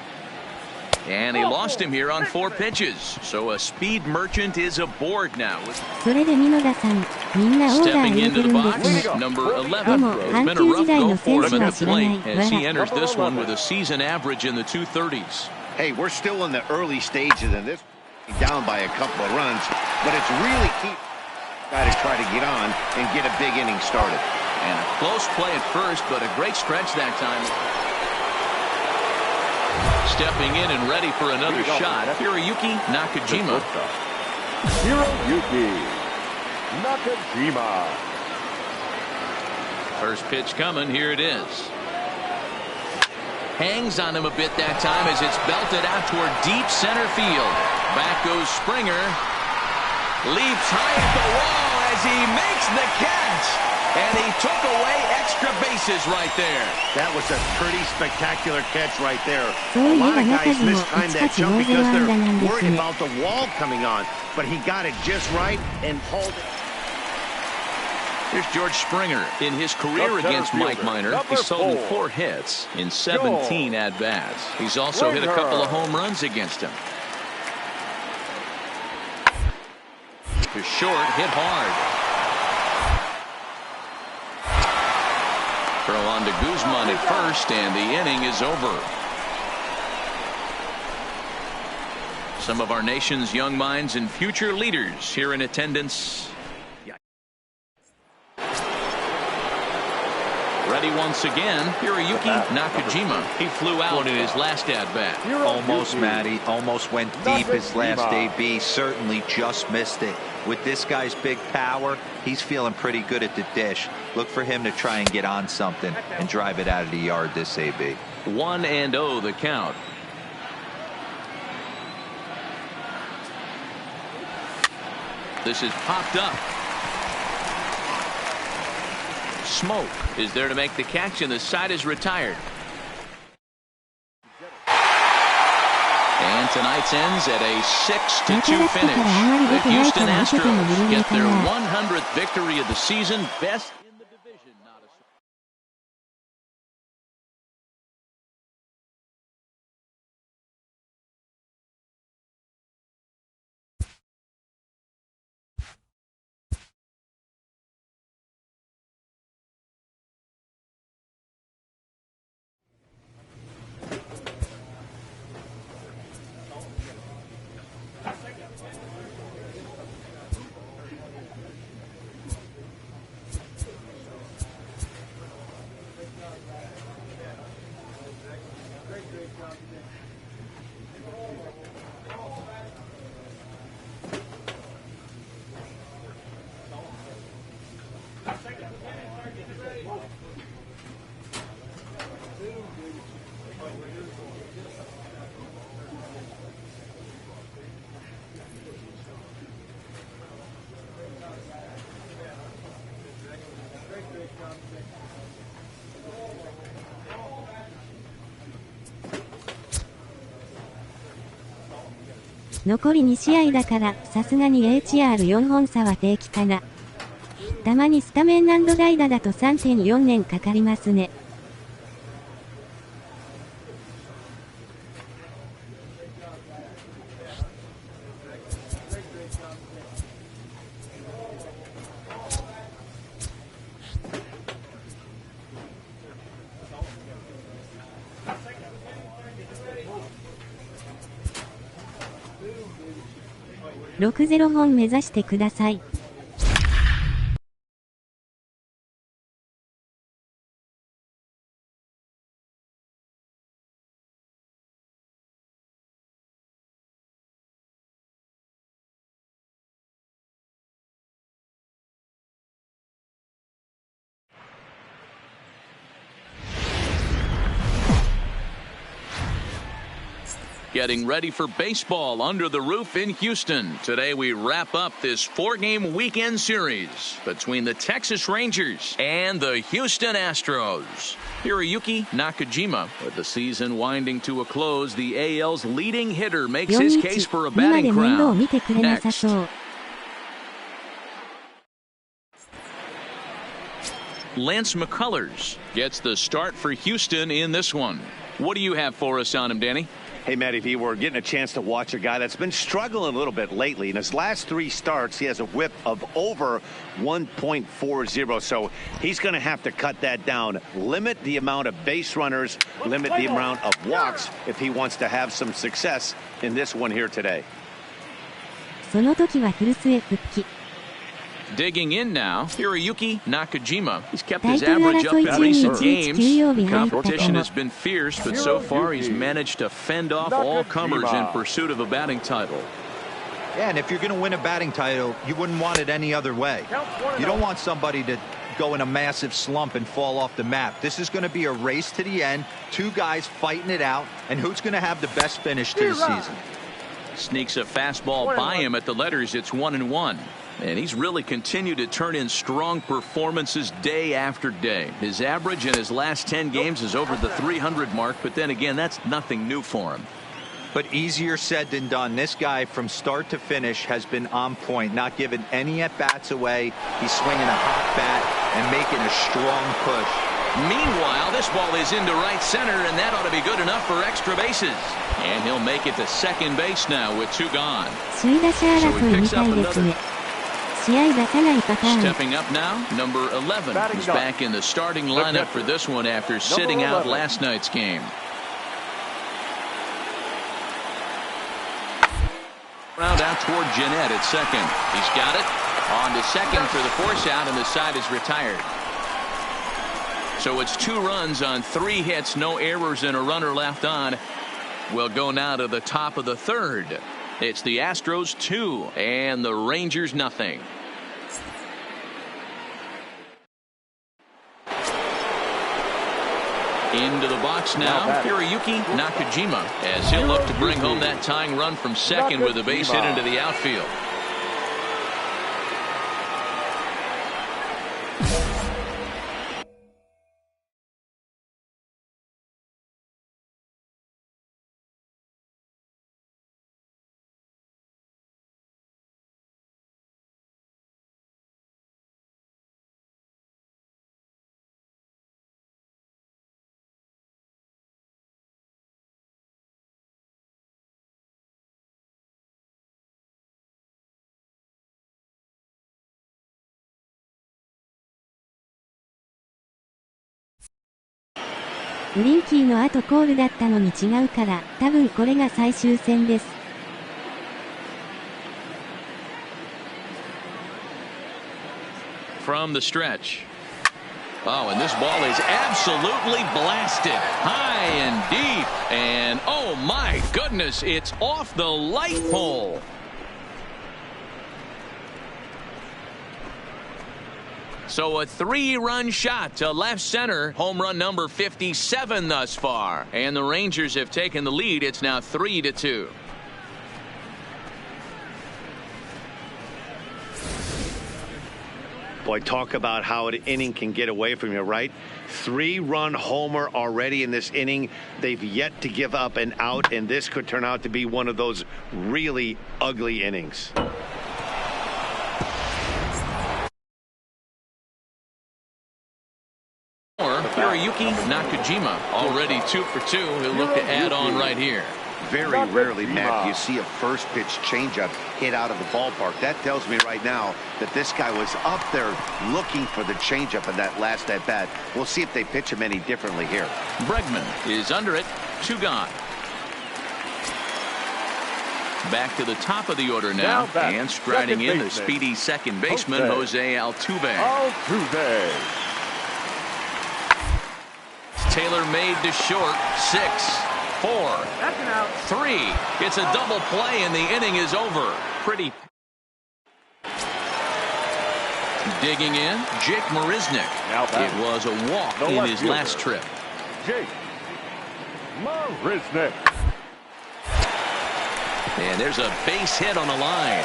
And he lost him here on 4 pitches. So a speed merchant is aboard now. それで箕田さん、みんなオーダー Stepping 入れて into る the んです box, ね。 number 11. でも、 It's 阪 been a 急 rough 時代 go の for 選 him 手 at は the 知らない plate as he わら。 enters this one with a season average in the 230s. Hey, we're still in the early stages of this, down by a couple of runs, but it's really key. Got to try to get on and get a big inning started. And a close play at first, but a great stretch that time. Stepping in and ready for another shot, Hiroyuki Nakajima. Hiroyuki Nakajima. First pitch coming, here it is. Hangs on him a bit that time as it's belted out toward deep center field. Back goes Springer. Leaps high at the wall as he makes the catch. And he took away extra bases right there. That was a pretty spectacular catch right there. そうい A えば lot of 中 guys 地も mistimed 1 8 that jump ノーゼロ because 安打なん they're です worried ね。 about the wall coming on. But he got it just right and hauled it. Here's George Springer. In his career against Mike Minor, he's sold 4 hits in 17 at-bats. He's also hit a couple of home runs against him. To short, hit hard. Throw on to Guzman at first, and the inning is over. Some of our nation's young minds and future leaders here in attendance. Ready once again, Hiroyuki Nakajima. He flew out in his last at-bat. Almost, Matty. Almost went deep his last AB. Certainly just missed it. With this guy's big power, he's feeling pretty good at the dish. Look for him to try and get on something and drive it out of the yard this AB. 1-0 the count. This is popped up. Smoke is there to make the catch, and the side is retired. And tonight's ends at a 6-2 finish. The Houston Astros get their 100th victory of the season, best in the division. Not a残り2試合だから、さすがに HR4 本差は定期かな。たまにスタメン&代打だと 3.4 年かかりますね。60本目指してください。Getting ready for baseball under the roof in Houston. Today we wrap up this 4-game weekend series between the Texas Rangers and the Houston Astros. Hiroyuki Nakajima, with the season winding to a close, the AL's leading hitter makes his case for a batting crown. Next. Lance McCullers gets the start for Houston in this one. What do you have for us on him, Danny? Hey, Matty V, we're getting a chance to watch a guy that's been struggling a little bit lately. In his last 3 starts, he has a whip of over 1.40. So he's going to have to cut that down, limit the amount of base runners, limit the amount of walks if he wants to have some success in this one here today. その時は古巣へ復帰。 Digging in now, Hiroyuki Nakajima. He's kept his average up in recent games. Competition has been fierce, but so far he's managed to fend off all comers in pursuit of a batting title. Yeah, and if you're going to win a batting title, you wouldn't want it any other way. You don't want somebody to go in a massive slump and fall off the map. This is going to be a race to the end, 2 guys fighting it out, and who's going to have the best finish to the season. Sneaks a fastball by him at the letters. It's 1-1. And he's really continued to turn in strong performances day after day. His average in his last 10 games is over the 300 mark, but then again, that's nothing new for him. But easier said than done. This guy from start to finish has been on point, not giving any at-bats away. He's swinging a hot bat and making a strong push. Meanwhile, this ball is into right center, and that ought to be good enough for extra bases. And he'll make it to second base now with 2 gone. So he picks up another. Stepping up now, number 11. He's back in the starting lineup for this one after sitting out last night's game. Round out toward Jeanette at second. He's got it. On to second for the force out, and the side is retired. So it's 2 runs on 3 hits, no errors, and a runner left on. We'll go now to the top of the 3rd. It's the Astros 2 and the Rangers nothing. Into the box now, Hiroyuki Nakajima, as he'll look to bring home that tying run from second with a base hit into the outfield.グリンキーの後コールだったのに違うから、多分これが最終戦です。From the stretch. Oh, and this ball is absolutely blasted. High and deep. And oh my goodness, it's off the light pole. So a 3-run shot to left center. Home run number 57 thus far. And the Rangers have taken the lead. It's now 3-2. Boy, talk about how an inning can get away from you, right? 3-run homer already in this inning. They've yet to give up an out, and this could turn out to be one of those really ugly innings. Hiroyuki Nakajima already 2 for 2. He'll look to add on right here. Very rarely, Matt, you see a first pitch changeup hit out of the ballpark. That tells me right now that this guy was up there looking for the changeup in that last at bat. We'll see if they pitch him any differently here. Bregman is under it. 2 gone. Back to the top of the order now, and striding in the speedy second baseman Jose Altuve. Taylor made to short. 6, 4, 3. It's a double play, and the inning is over. Pretty. Digging in, Jake Marisnick. It was a walk in his last trip. Jake Marisnick. And there's a base hit on the line.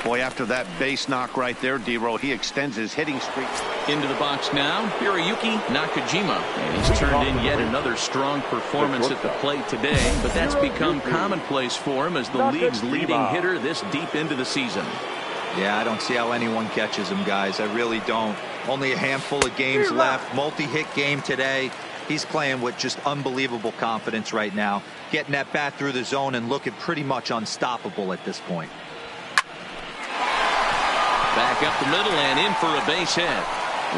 Boy, after that base knock right there, D-Row, he extends his hitting streak. Into the box now, Hiroyuki Nakajima. And he's turned in yet another strong performance at the plate today, but that's become commonplace for him as the league's leading hitter this deep into the season. Yeah, I don't see how anyone catches him, guys. I really don't. Only a handful of games left. Multi-hit game today. He's playing with just unbelievable confidence right now. Getting that bat through the zone and looking pretty much unstoppable at this point. Back up the middle and in for a base hit.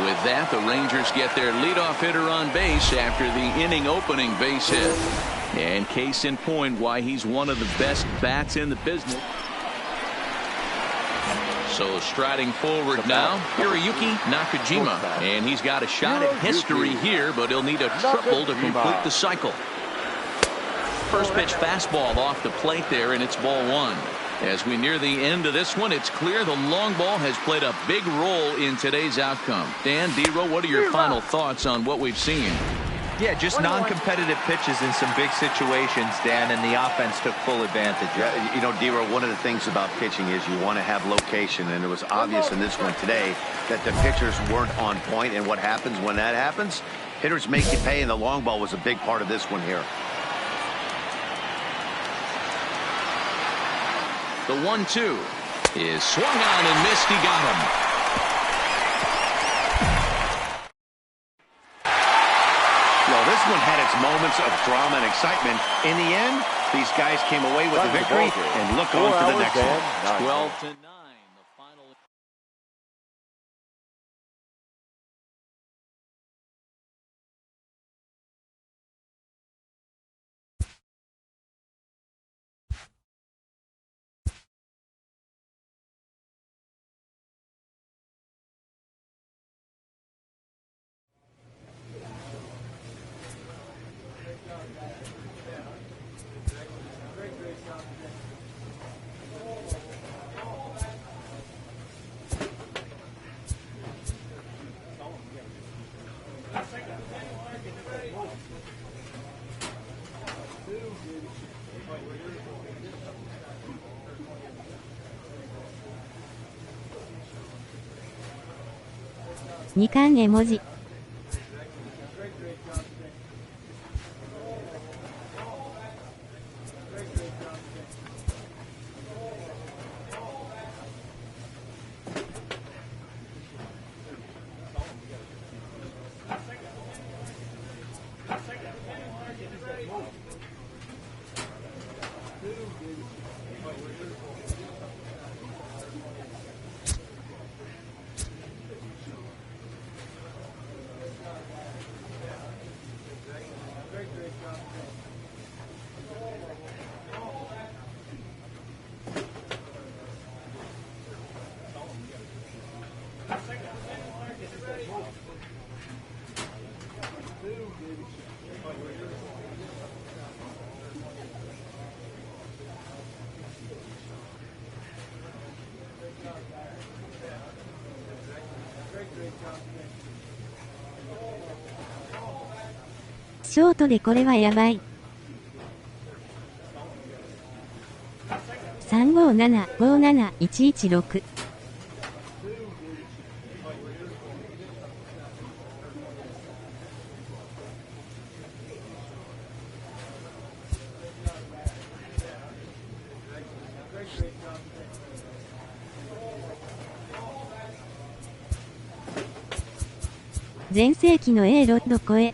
With that, the Rangers get their leadoff hitter on base after the inning opening base hit. And case in point why he's one of the best bats in the business. So striding forward now, Hiroyuki Nakajima. And he's got a shot at history here, but he'll need a triple to complete the cycle. First pitch fastball off the plate there, and it's ball one. As we near the end of this one, it's clear the long ball has played a big role in today's outcome. Dan, D-Row, what are your final thoughts on what we've seen? Yeah, just non-competitive pitches in some big situations, Dan, and the offense took full advantage. Yeah, you know, D-Row, one of the things about pitching is you want to have location, and it was obvious in this one today that the pitchers weren't on point, and what happens when that happens? Hitters make you pay, and the long ball was a big part of this one here. The 1-2 is swung on and missed. He got him. Well, this one had its moments of drama and excitement. In the end, these guys came away with the victory and look on to the next one. 12-9. The final.2巻絵文字。ショートでこれはやばい。357-57116。全盛期の A ロッド超え。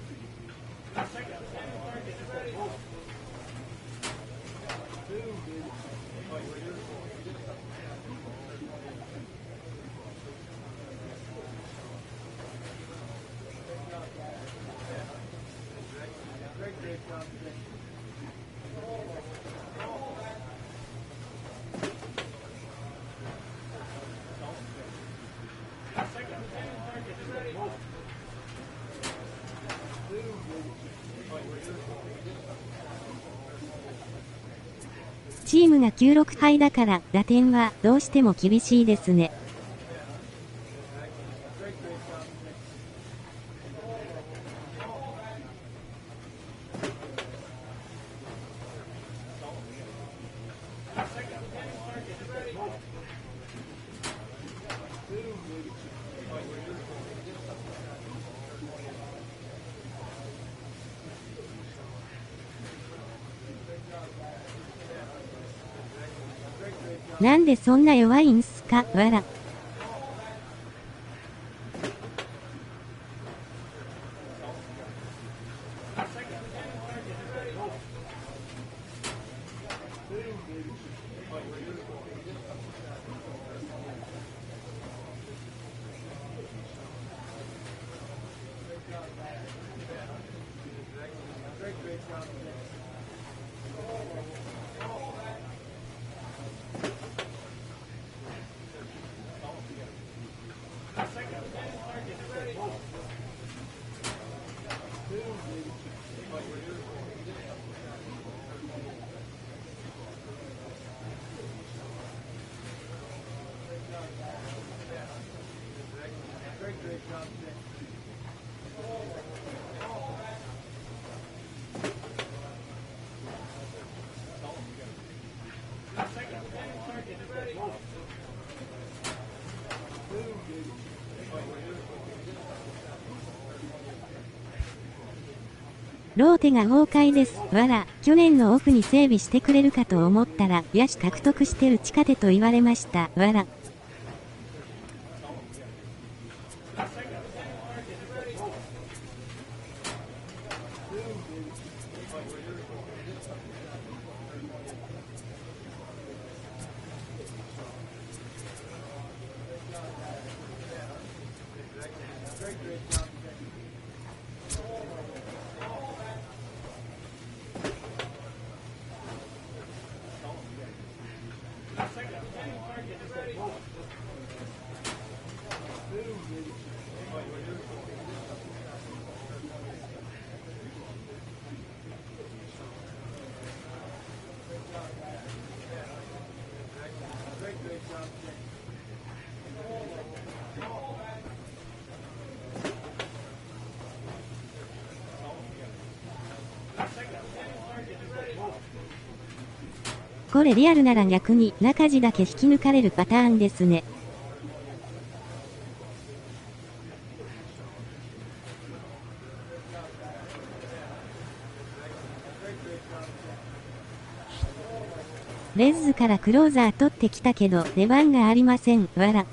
チームが9-6敗だから打点はどうしても厳しいですね。なんでそんな弱いんすか、わら。ローテが崩壊です。わら、去年のオフに整備してくれるかと思ったら、野手獲得してる地下手と言われました。わら。これリアルなら逆に中地だけ引き抜かれるパターンですね。レッズからクローザー取ってきたけど出番がありません。わら。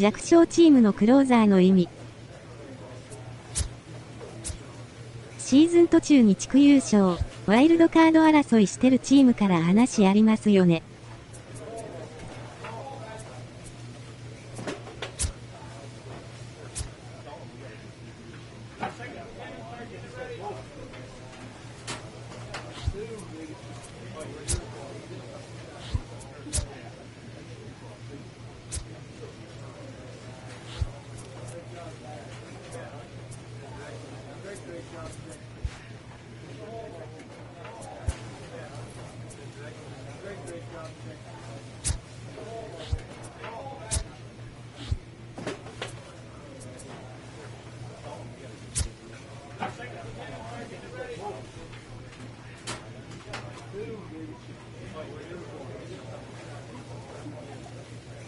弱小チームのクローザーの意味。シーズン途中に地区優勝、ワイルドカード争いしてるチームから話ありますよね。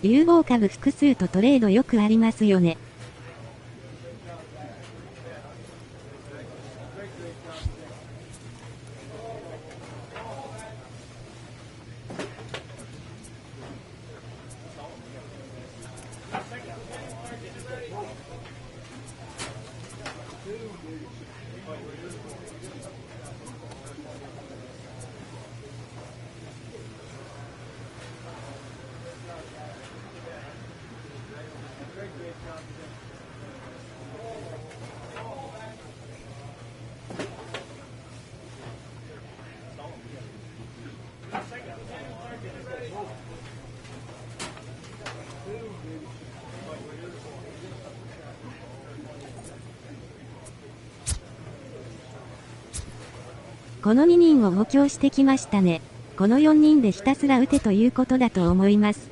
有望株複数とトレードよくありますよね。この2人を補強してきましたね。この4人でひたすら打てということだと思います。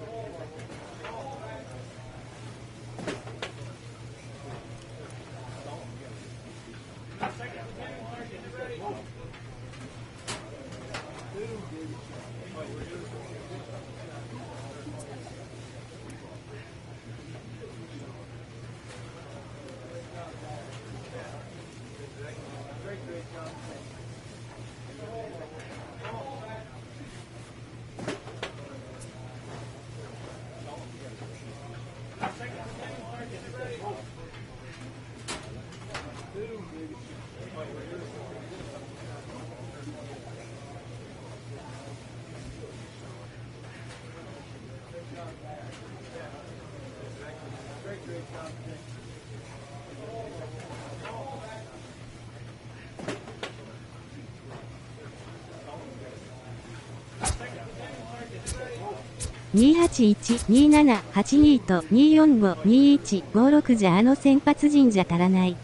281-2782と245-2156じゃあの先発陣じゃ足らない。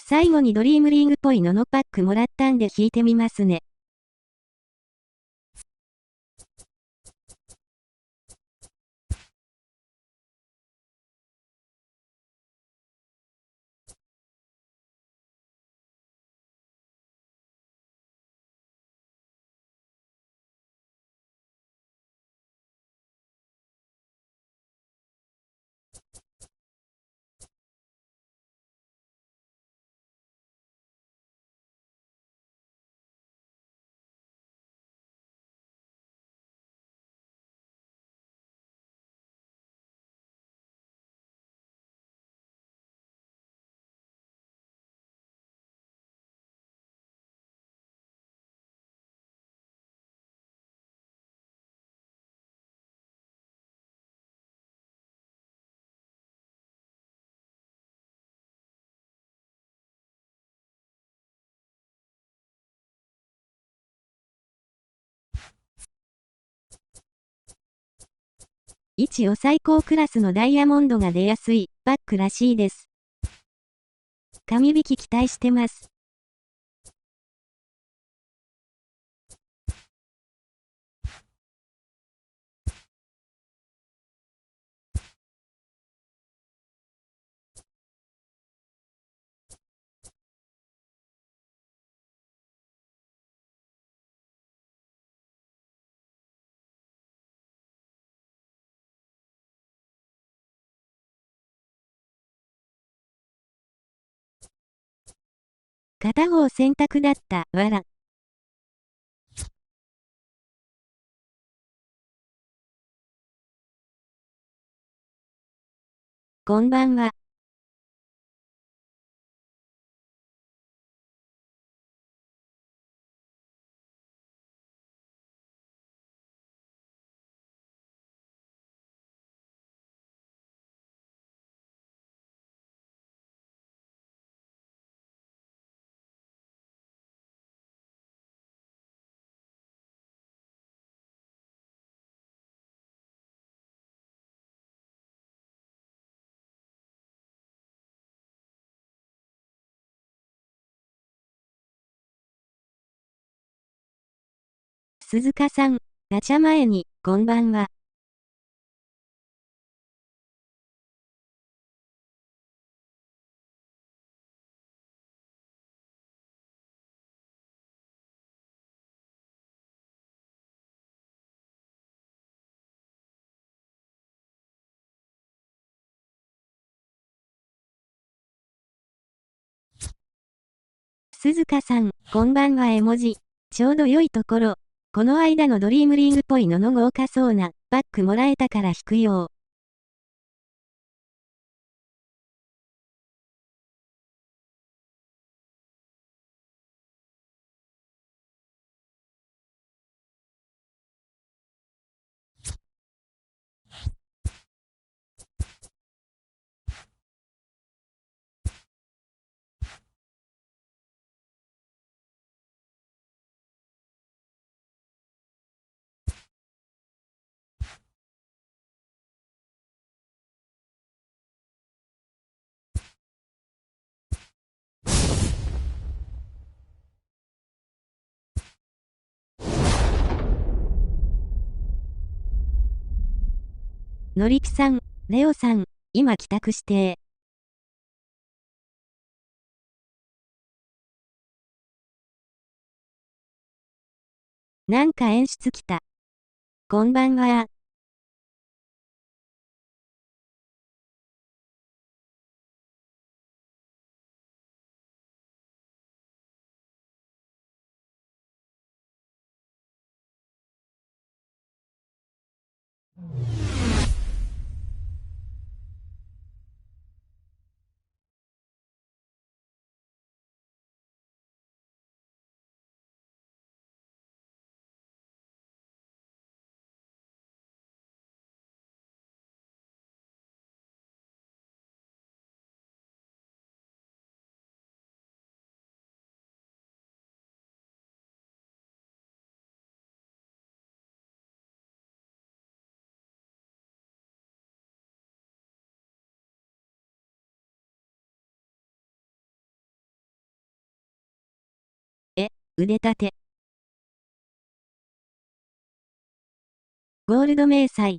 最後にドリームリーグっぽいののパックもらったんで引いてみますね。一応最高クラスのダイヤモンドが出やすいバックらしいです。神引き期待してます。片方選択だった、わら。こんばんは。鈴鹿さん、ガチャ前に、こんばんは。鈴鹿さん、こんばんは絵文字。ちょうど良いところ。この間のドリームリーグっぽいのの豪華そうな、バックもらえたから引くよ。のりぴさん、レオさん、今帰宅して。なんか演出来た。こんばんは。腕立て。ゴールド明細。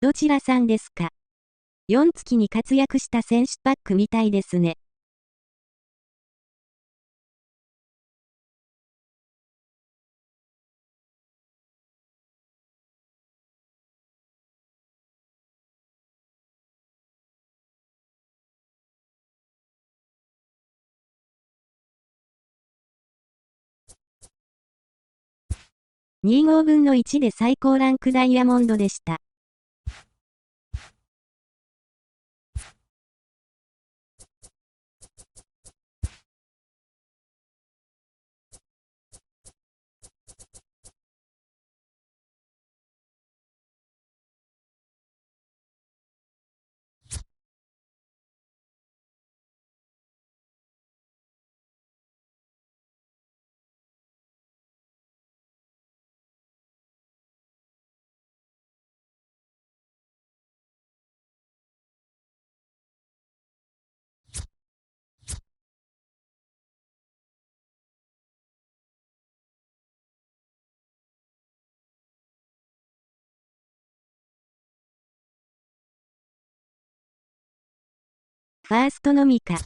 どちらさんですか？4月に活躍した選手パックみたいですね。2号分の1で最高ランクダイヤモンドでした。ファーストのみか。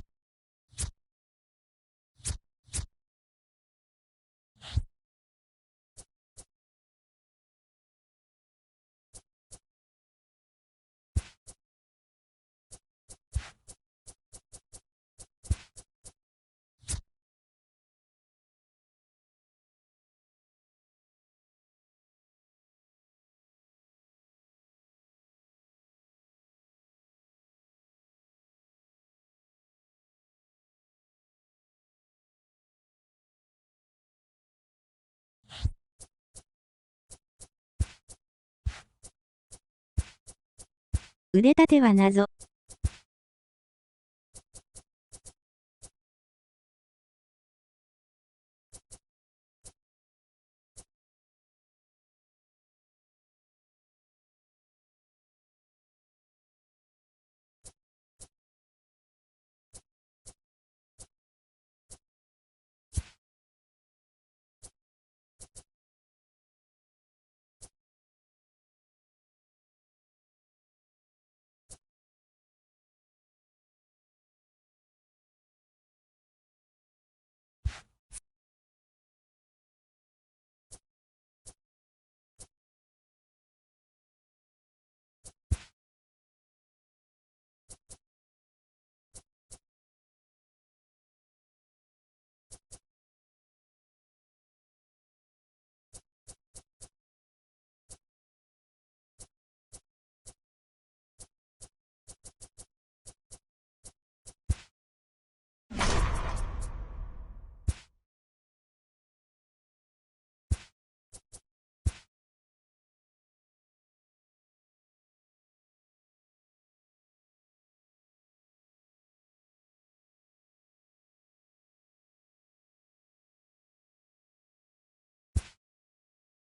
腕立ては謎。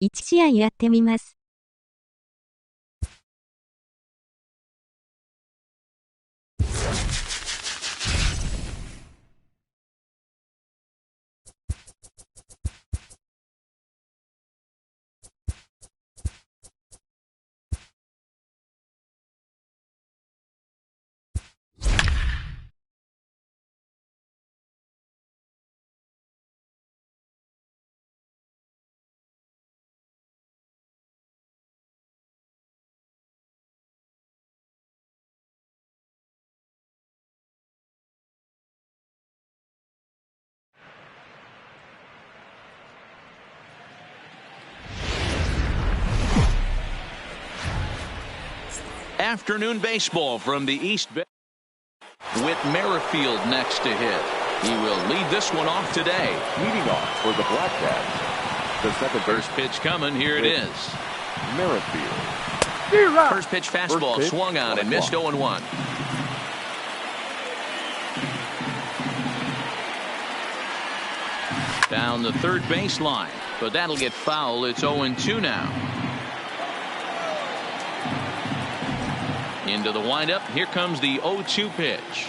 1試合やってみます。Afternoon baseball from the East Bay with Merrifield next to hit. He will lead this one off today. Leading off for the Black Cats. The second first pitch coming. Here it is. Merrifield. First pitch fastball swung on and missed 0-1. Down the third baseline, but that'll get foul. It's 0-2 now. Into the windup. Here comes the 0-2 pitch.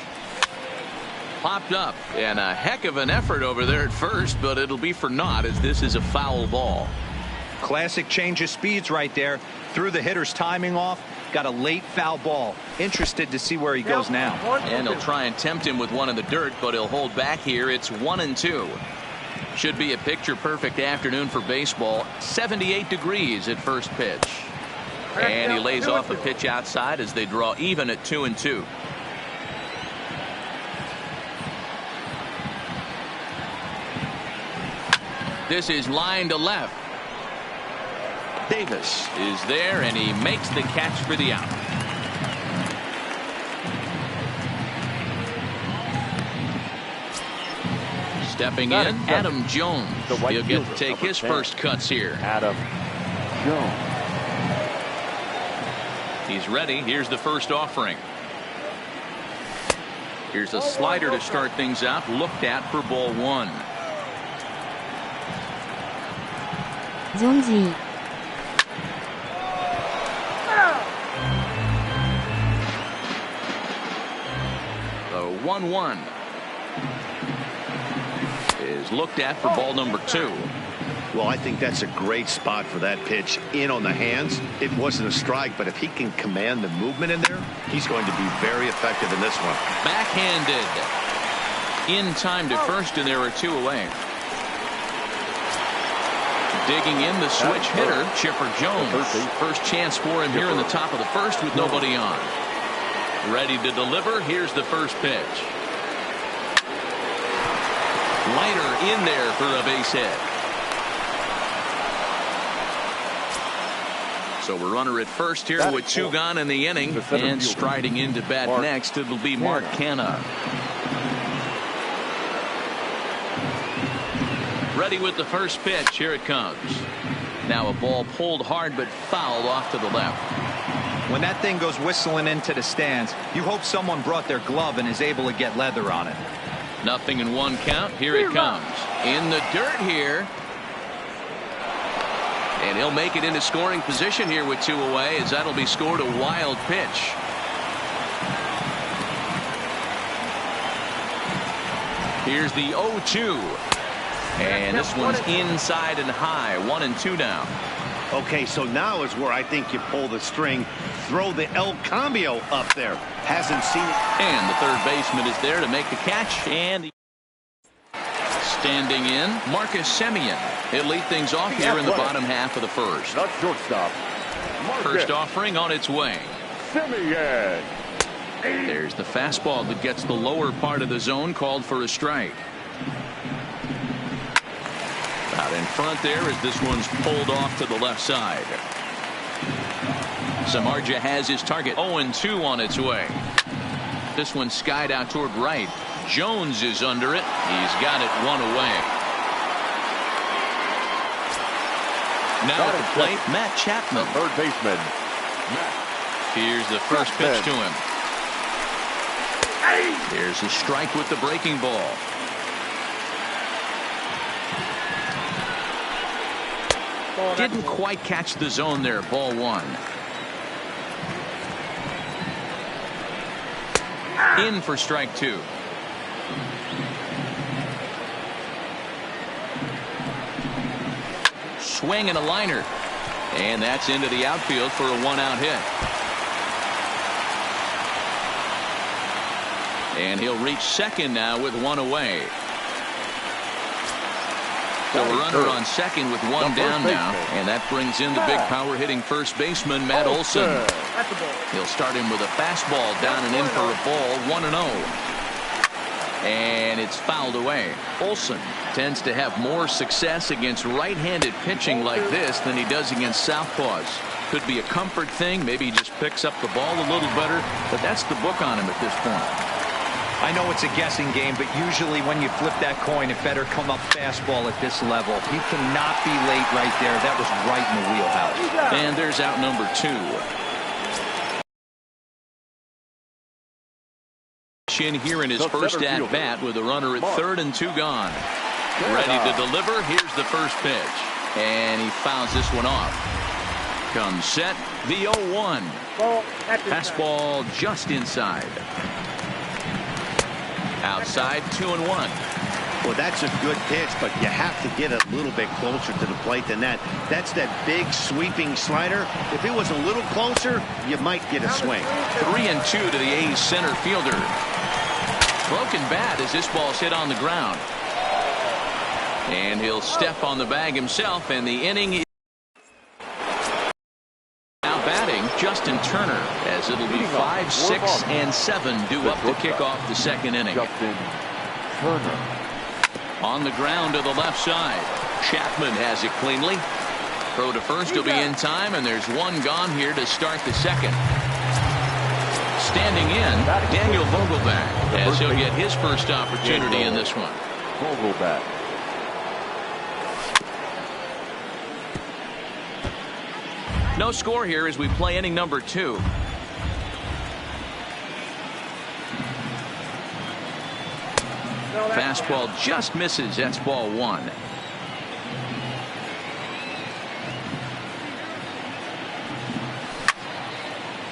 Popped up, and a heck of an effort over there at first, but it'll be for naught as this is a foul ball. Classic change of speeds right there. Threw the hitter's timing off. Got a late foul ball. Interested to see where he goes now. And he'll try and tempt him with one in the dirt, but he'll hold back here. It's 1-2. Should be a picture-perfect afternoon for baseball. 78 degrees at first pitch. And he lays off a pitch outside as they draw even at 2-2. This is line to left. Davis is there, and he makes the catch for the out. Stepping in, Adam Jones. He'll get to take his first cuts here. Adam Jones. He's ready. Here's the first offering. Here's a slider to start things out. Looked at for ball one. Zonji. The 1-1 is looked at for ball number 2. Well, I think that's a great spot for that pitch in on the hands. It wasn't a strike, but if he can command the movement in there, he's going to be very effective in this one. Backhanded. In time to first, and there are 2 away. Digging in the switch hitter, Chipper Jones. First chance for him here in the top of the first with nobody on. Ready to deliver. Here's the first pitch. Liner in there for a base hit. So we're runner at first here with 2 gone in the inning, and striding into bat next, it'll be Mark Canha. Ready with the first pitch. Here it comes. Now a ball pulled hard but fouled off to the left. When that thing goes whistling into the stands, you hope someone brought their glove and is able to get leather on it. 0-1 count. Here it comes. In the dirt here. And he'll make it into scoring position here with 2 away, as that'll be scored a wild pitch. Here's the 0-2. And this one's inside and high. 1-2 now. Okay, so now is where I think you pull the string. Throw the El Cambio up there. Hasn't seen it. And the third baseman is there to make the catch. And standing in, Marcus Semien. He'll lead things off here in the bottom half of the first. Not shortstop. First offering on its way. Semien. There's the fastball that gets the lower part of the zone, called for a strike. Out in front there as this one's pulled off to the left side. Samardzija has his target. 0-2 on its way. This one skied out toward right. Jones is under it. He's got it 1 away. Now at the plate, Matt Chapman. Third baseman. Here's the first pitch to him. Here's a strike with the breaking ball. Didn't quite catch the zone there. Ball one. In for strike two. Swing and a liner. And that's into the outfield for a one-out hit. And he'll reach second now with one away. So a runner on second with one down now. And that brings in the big power hitting first baseman, Matt Olson. He'll start him with a fastball down and in for a ball, 1-0. And it's fouled away. Olson tends to have more success against right-handed pitching like this than he does against southpaws. Could be a comfort thing. Maybe he just picks up the ball a little better. But that's the book on him at this point. I know it's a guessing game, but usually when you flip that coin, it better come up fastball at this level. He cannot be late right there. That was right in the wheelhouse. And there's out number two. In here in his first at bat with a runner at third and two gone. Ready to deliver. Here's the first pitch. And he fouls this one off. Comes set. The 0-1. Fastball just inside. Outside 2-1. Well, that's a good pitch, but you have to get a little bit closer to the plate than that. That's that big sweeping slider. If it was a little closer, you might get a swing. 3-2 to the A's center fielder. Broken bat as this ball's hit on the ground. And he'll step on the bag himself, and the inning is now batting Justin Turner, as it'll be 5, 6, and 7 due up to kick off the second inning. Justin Turner. On the ground to the left side. Chapman has it cleanly. Throw to first will be in time, and there's one gone here to start the second. Standing in, Daniel Vogelback, as he'll get his first opportunity in this one. Vogelback. No score here as we play inning number 2. Fastball just misses. That's ball one.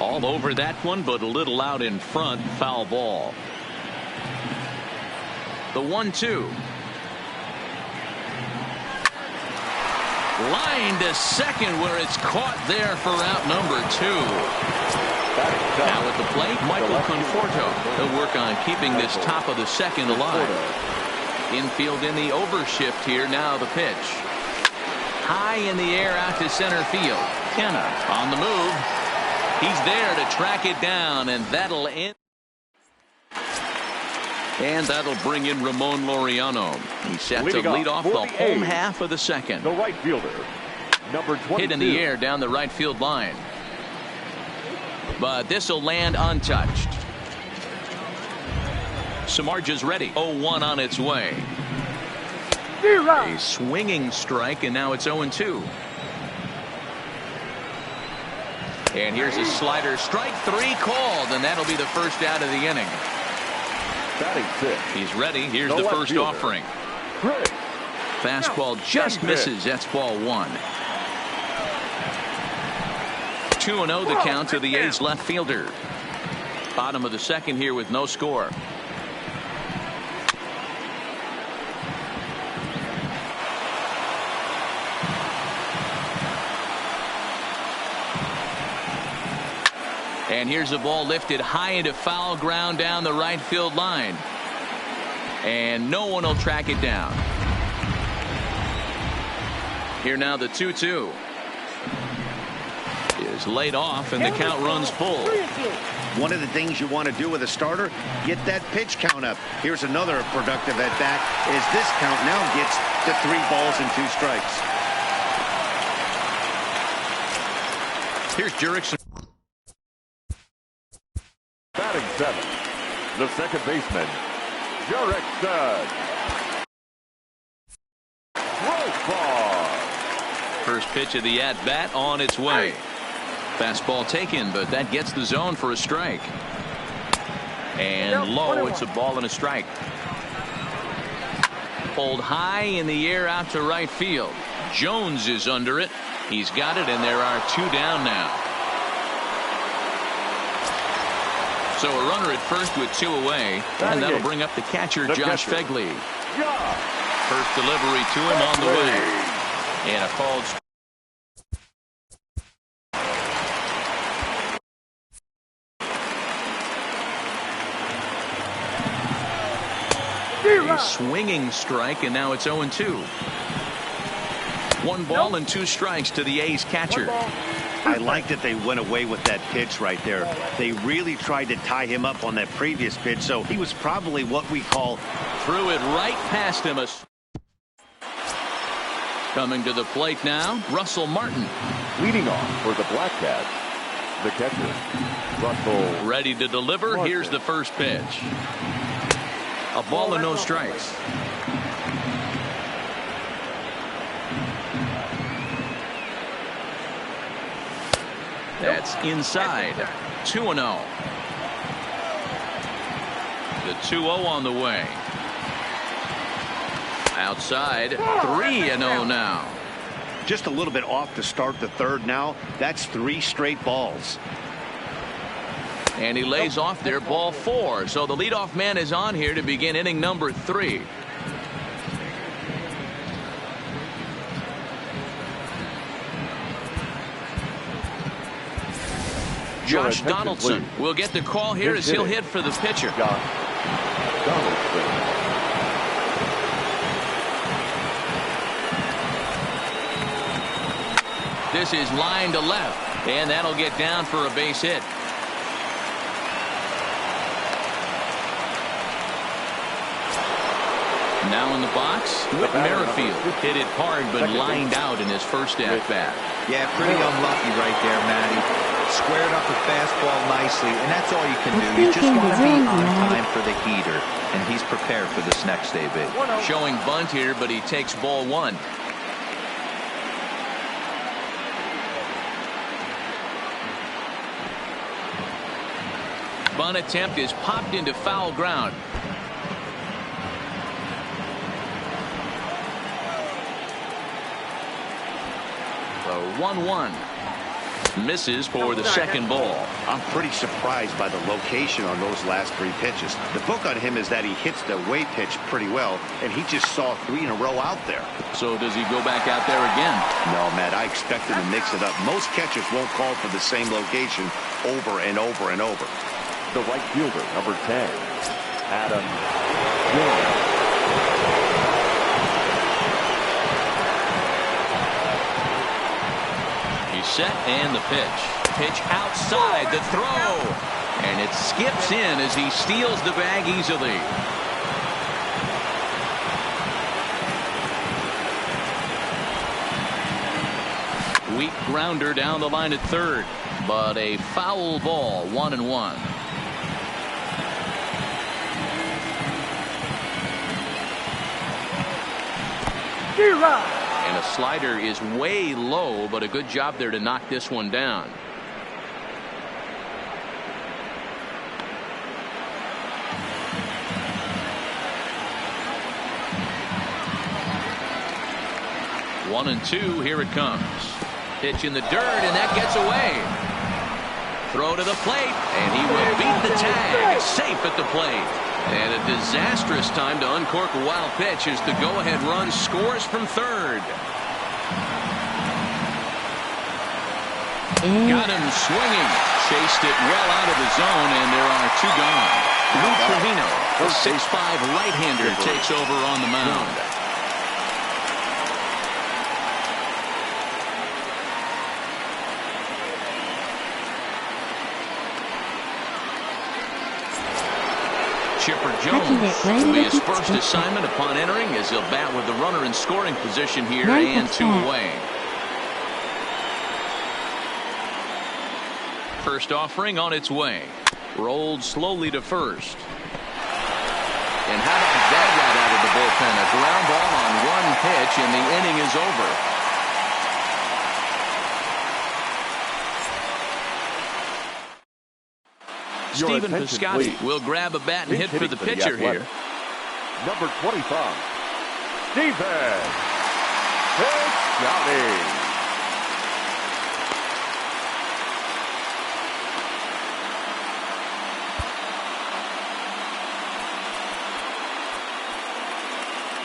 All over that one, but a little out in front. Foul ball. The 1-2. Line to second, where it's caught there for out number 2. Now at the plate, Michael Conforto. He'll work on keeping this top of the second alive. Infield in the overshift here. Now the pitch. High in the air out to center field. Kenna on the move. He's there to track it down, and that'll end. And that'll bring in Ramon Laureano. He's set to lead off the home half of the second. The right fielder, number 22. Hit in the air down the right field line. But this will land untouched. Samardzija's ready. 0-1 on its way. A swinging strike, and now it's 0-2. And here's a slider. Strike 3 called, and that'll be the first out of the inning. Batting fifth. He's ready. Here's the first fielder. Offering. Fastball just misses. That's ball one. 2-0 the count to the A's left fielder. Bottom of the second here with no score. And here's a ball lifted high into foul ground down the right field line. And no one will track it down. Here now the 2-2. Is laid off, and the count runs full. One of the things you want to do with a starter, get that pitch count up. Here's another productive at bat as this count now gets to 3 balls and 2 strikes. Here's Jurickson. Batting seventh, the second baseman, Jurickson. Ball. First pitch of the at-bat on its way. Fastball taken, but that gets the zone for a strike. And low, it's a ball and a strike. Pulled high in the air out to right field. Jones is under it. He's got it, and there are 2 down now. So a runner at first with 2 away, and that'll bring up the catcher, Josh Fegley. First delivery to him on the way, and a called. A swinging strike, and now it's 0-2. 1 ball and 2 strikes to the A's catcher. I like that they went away with that pitch right there. They really tried to tie him up on that previous pitch, so he was probably what we call. Threw it right past him. Coming to the plate now, Russell Martin. Leading off for the Black Cats, the catcher, Russell. Ready to deliver. Martin. Here's the first pitch. A ball and no strikes. That's inside. 2-0. The 2-0 on the way. Outside. 3-0 now. Just a little bit off to start the third now. That's 3 straight balls. And he lays off there, ball 4. So the leadoff man is on here to begin inning number 3. Josh Donaldson will get the call here as he'll hit for the pitcher. This is line to left, and that'll get down for a base hit. Now in the box, Whit Merrifield hit it hard but lined out in his first at-bat. Yeah, pretty unlucky right there, Matty. Squared up the fastball nicely, and that's all you can do. You just want to be on time for the heater, and he's prepared for this next AB. Showing bunt here, but he takes ball 1. Bunt attempt is popped into foul ground. The 1-1 misses for the second ball. I'm pretty surprised by the location on those last 3 pitches. The book on him is that he hits the away pitch pretty well, and he just saw 3 in a row out there. So does he go back out there again? No, Matt, I expect him to mix it up. Most catchers won't call for the same location over and over and over. The right fielder, number 10, Adam Jones. Set and the pitch outside, the throw, and it skips in as he steals the bag easily. Weak grounder down the line at third, but a foul ball. 1-1. And a slider is way low, but a good job there to knock this one down. One and two, here it comes. Pitch in the dirt, and that gets away. Throw to the plate, and he will beat the tag. Safe at the plate. And a disastrous time to uncork a wild pitch as the go-ahead run scores from third. Got him swinging. Chased it well out of the zone, and there are 2 gone. Lou Trevino, the 6'5" right-hander, takes over on the mound. Chipper Jones will be his first assignment upon entering as he'll bat with the runner in scoring position here and 2 away. First offering on its way. Rolled slowly to first. And how about that right out of the bullpen? A ground ball on 1 pitch and the inning is over. Stephen Piscotty will grab a bat and hit for the pitcher here. Number 25, Stephen Piscotty.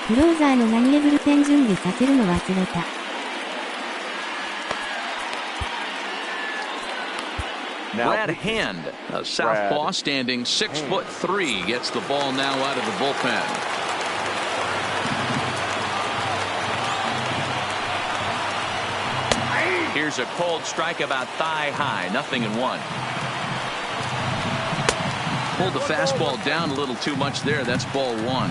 クローザーの何へブルペン準備させるの忘れた。Brad Hand, a southpaw standing 6'3", gets the ball now out of the bullpen. Here's a cold strike about thigh high, 0-1. Pulled the fastball down a little too much there. That's ball one.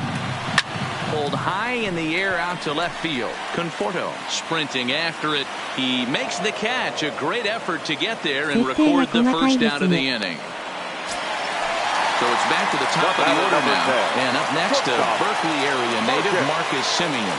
Pulled high in the air out to left field. Conforto sprinting after it. He makes the catch. A great effort to get there and record the first out of the inning. So it's back to the top of the order now. And up next to Berkeley area native Marcus Semien.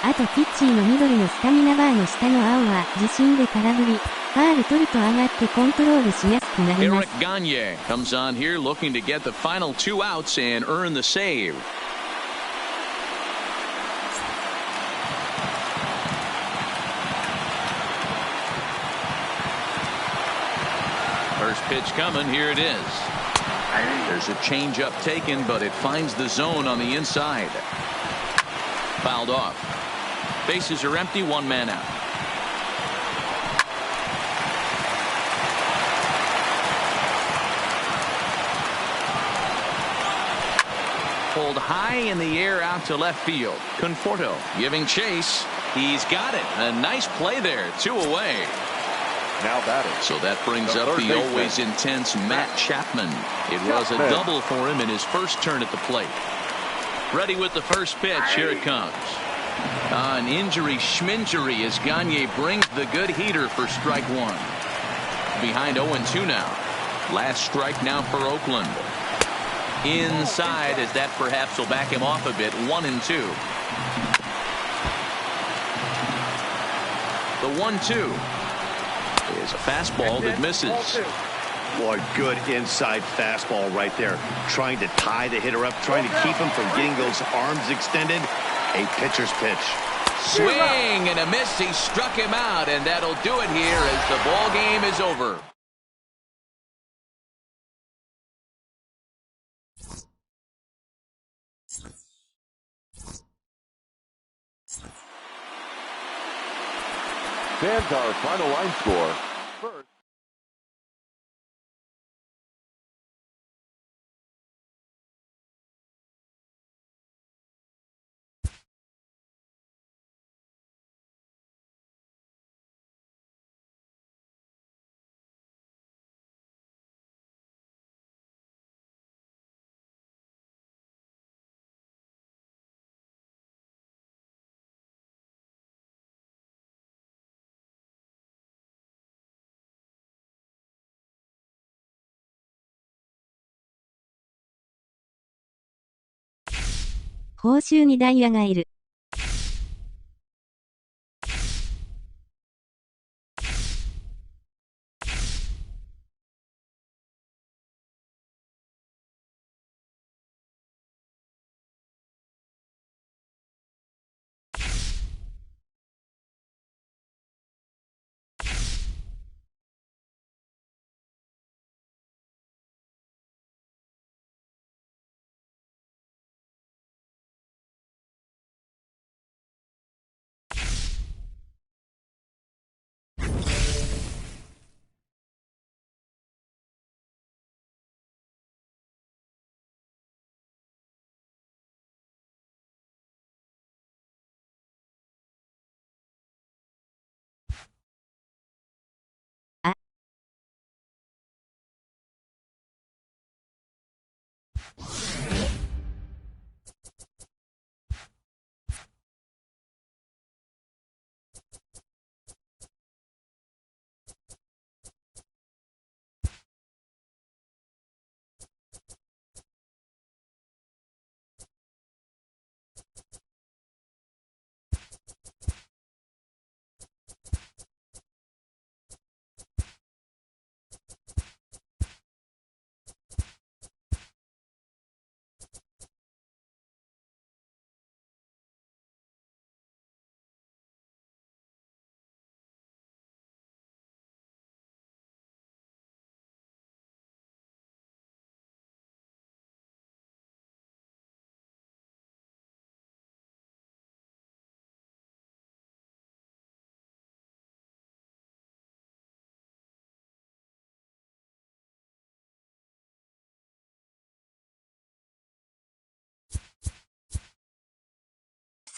あとピッチーの緑のスタミナバーの下の青は自信で空振り。ファール取ると上がってコントロールしやすくなります。Eric Gagne comes on here looking to get the final 2 outs and earn the save. First pitch coming, here it is. There's a changeup taken, but it finds the zone on the inside. Fouled off. Bases are empty, 1 man out. Pulled high in the air out to left field. Conforto giving chase. He's got it. A nice play there. 2 away. Now batting. So that brings up the always intense Matt Chapman. It was a double for him in his first turn at the plate. Ready with the first pitch. Here it comes. An injury schminjury as Gagne brings the good heater for strike 1. Behind 0-2 now. Last strike now for Oakland. Inside as that perhaps will back him off a bit. 1-2. The 1-2 is a fastball that misses. Boy, good inside fastball right there. Trying to tie the hitter up, trying to keep him from getting those arms extended. A pitcher's pitch. Swing and a miss. He struck him out, and that'll do it here as the ball game is over. Stands our final line score. First.報酬にダイヤがいる。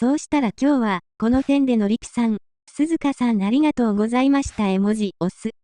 そうしたら今日は、この点でのりぴさん、鈴鹿さんありがとうございました絵文字、押す。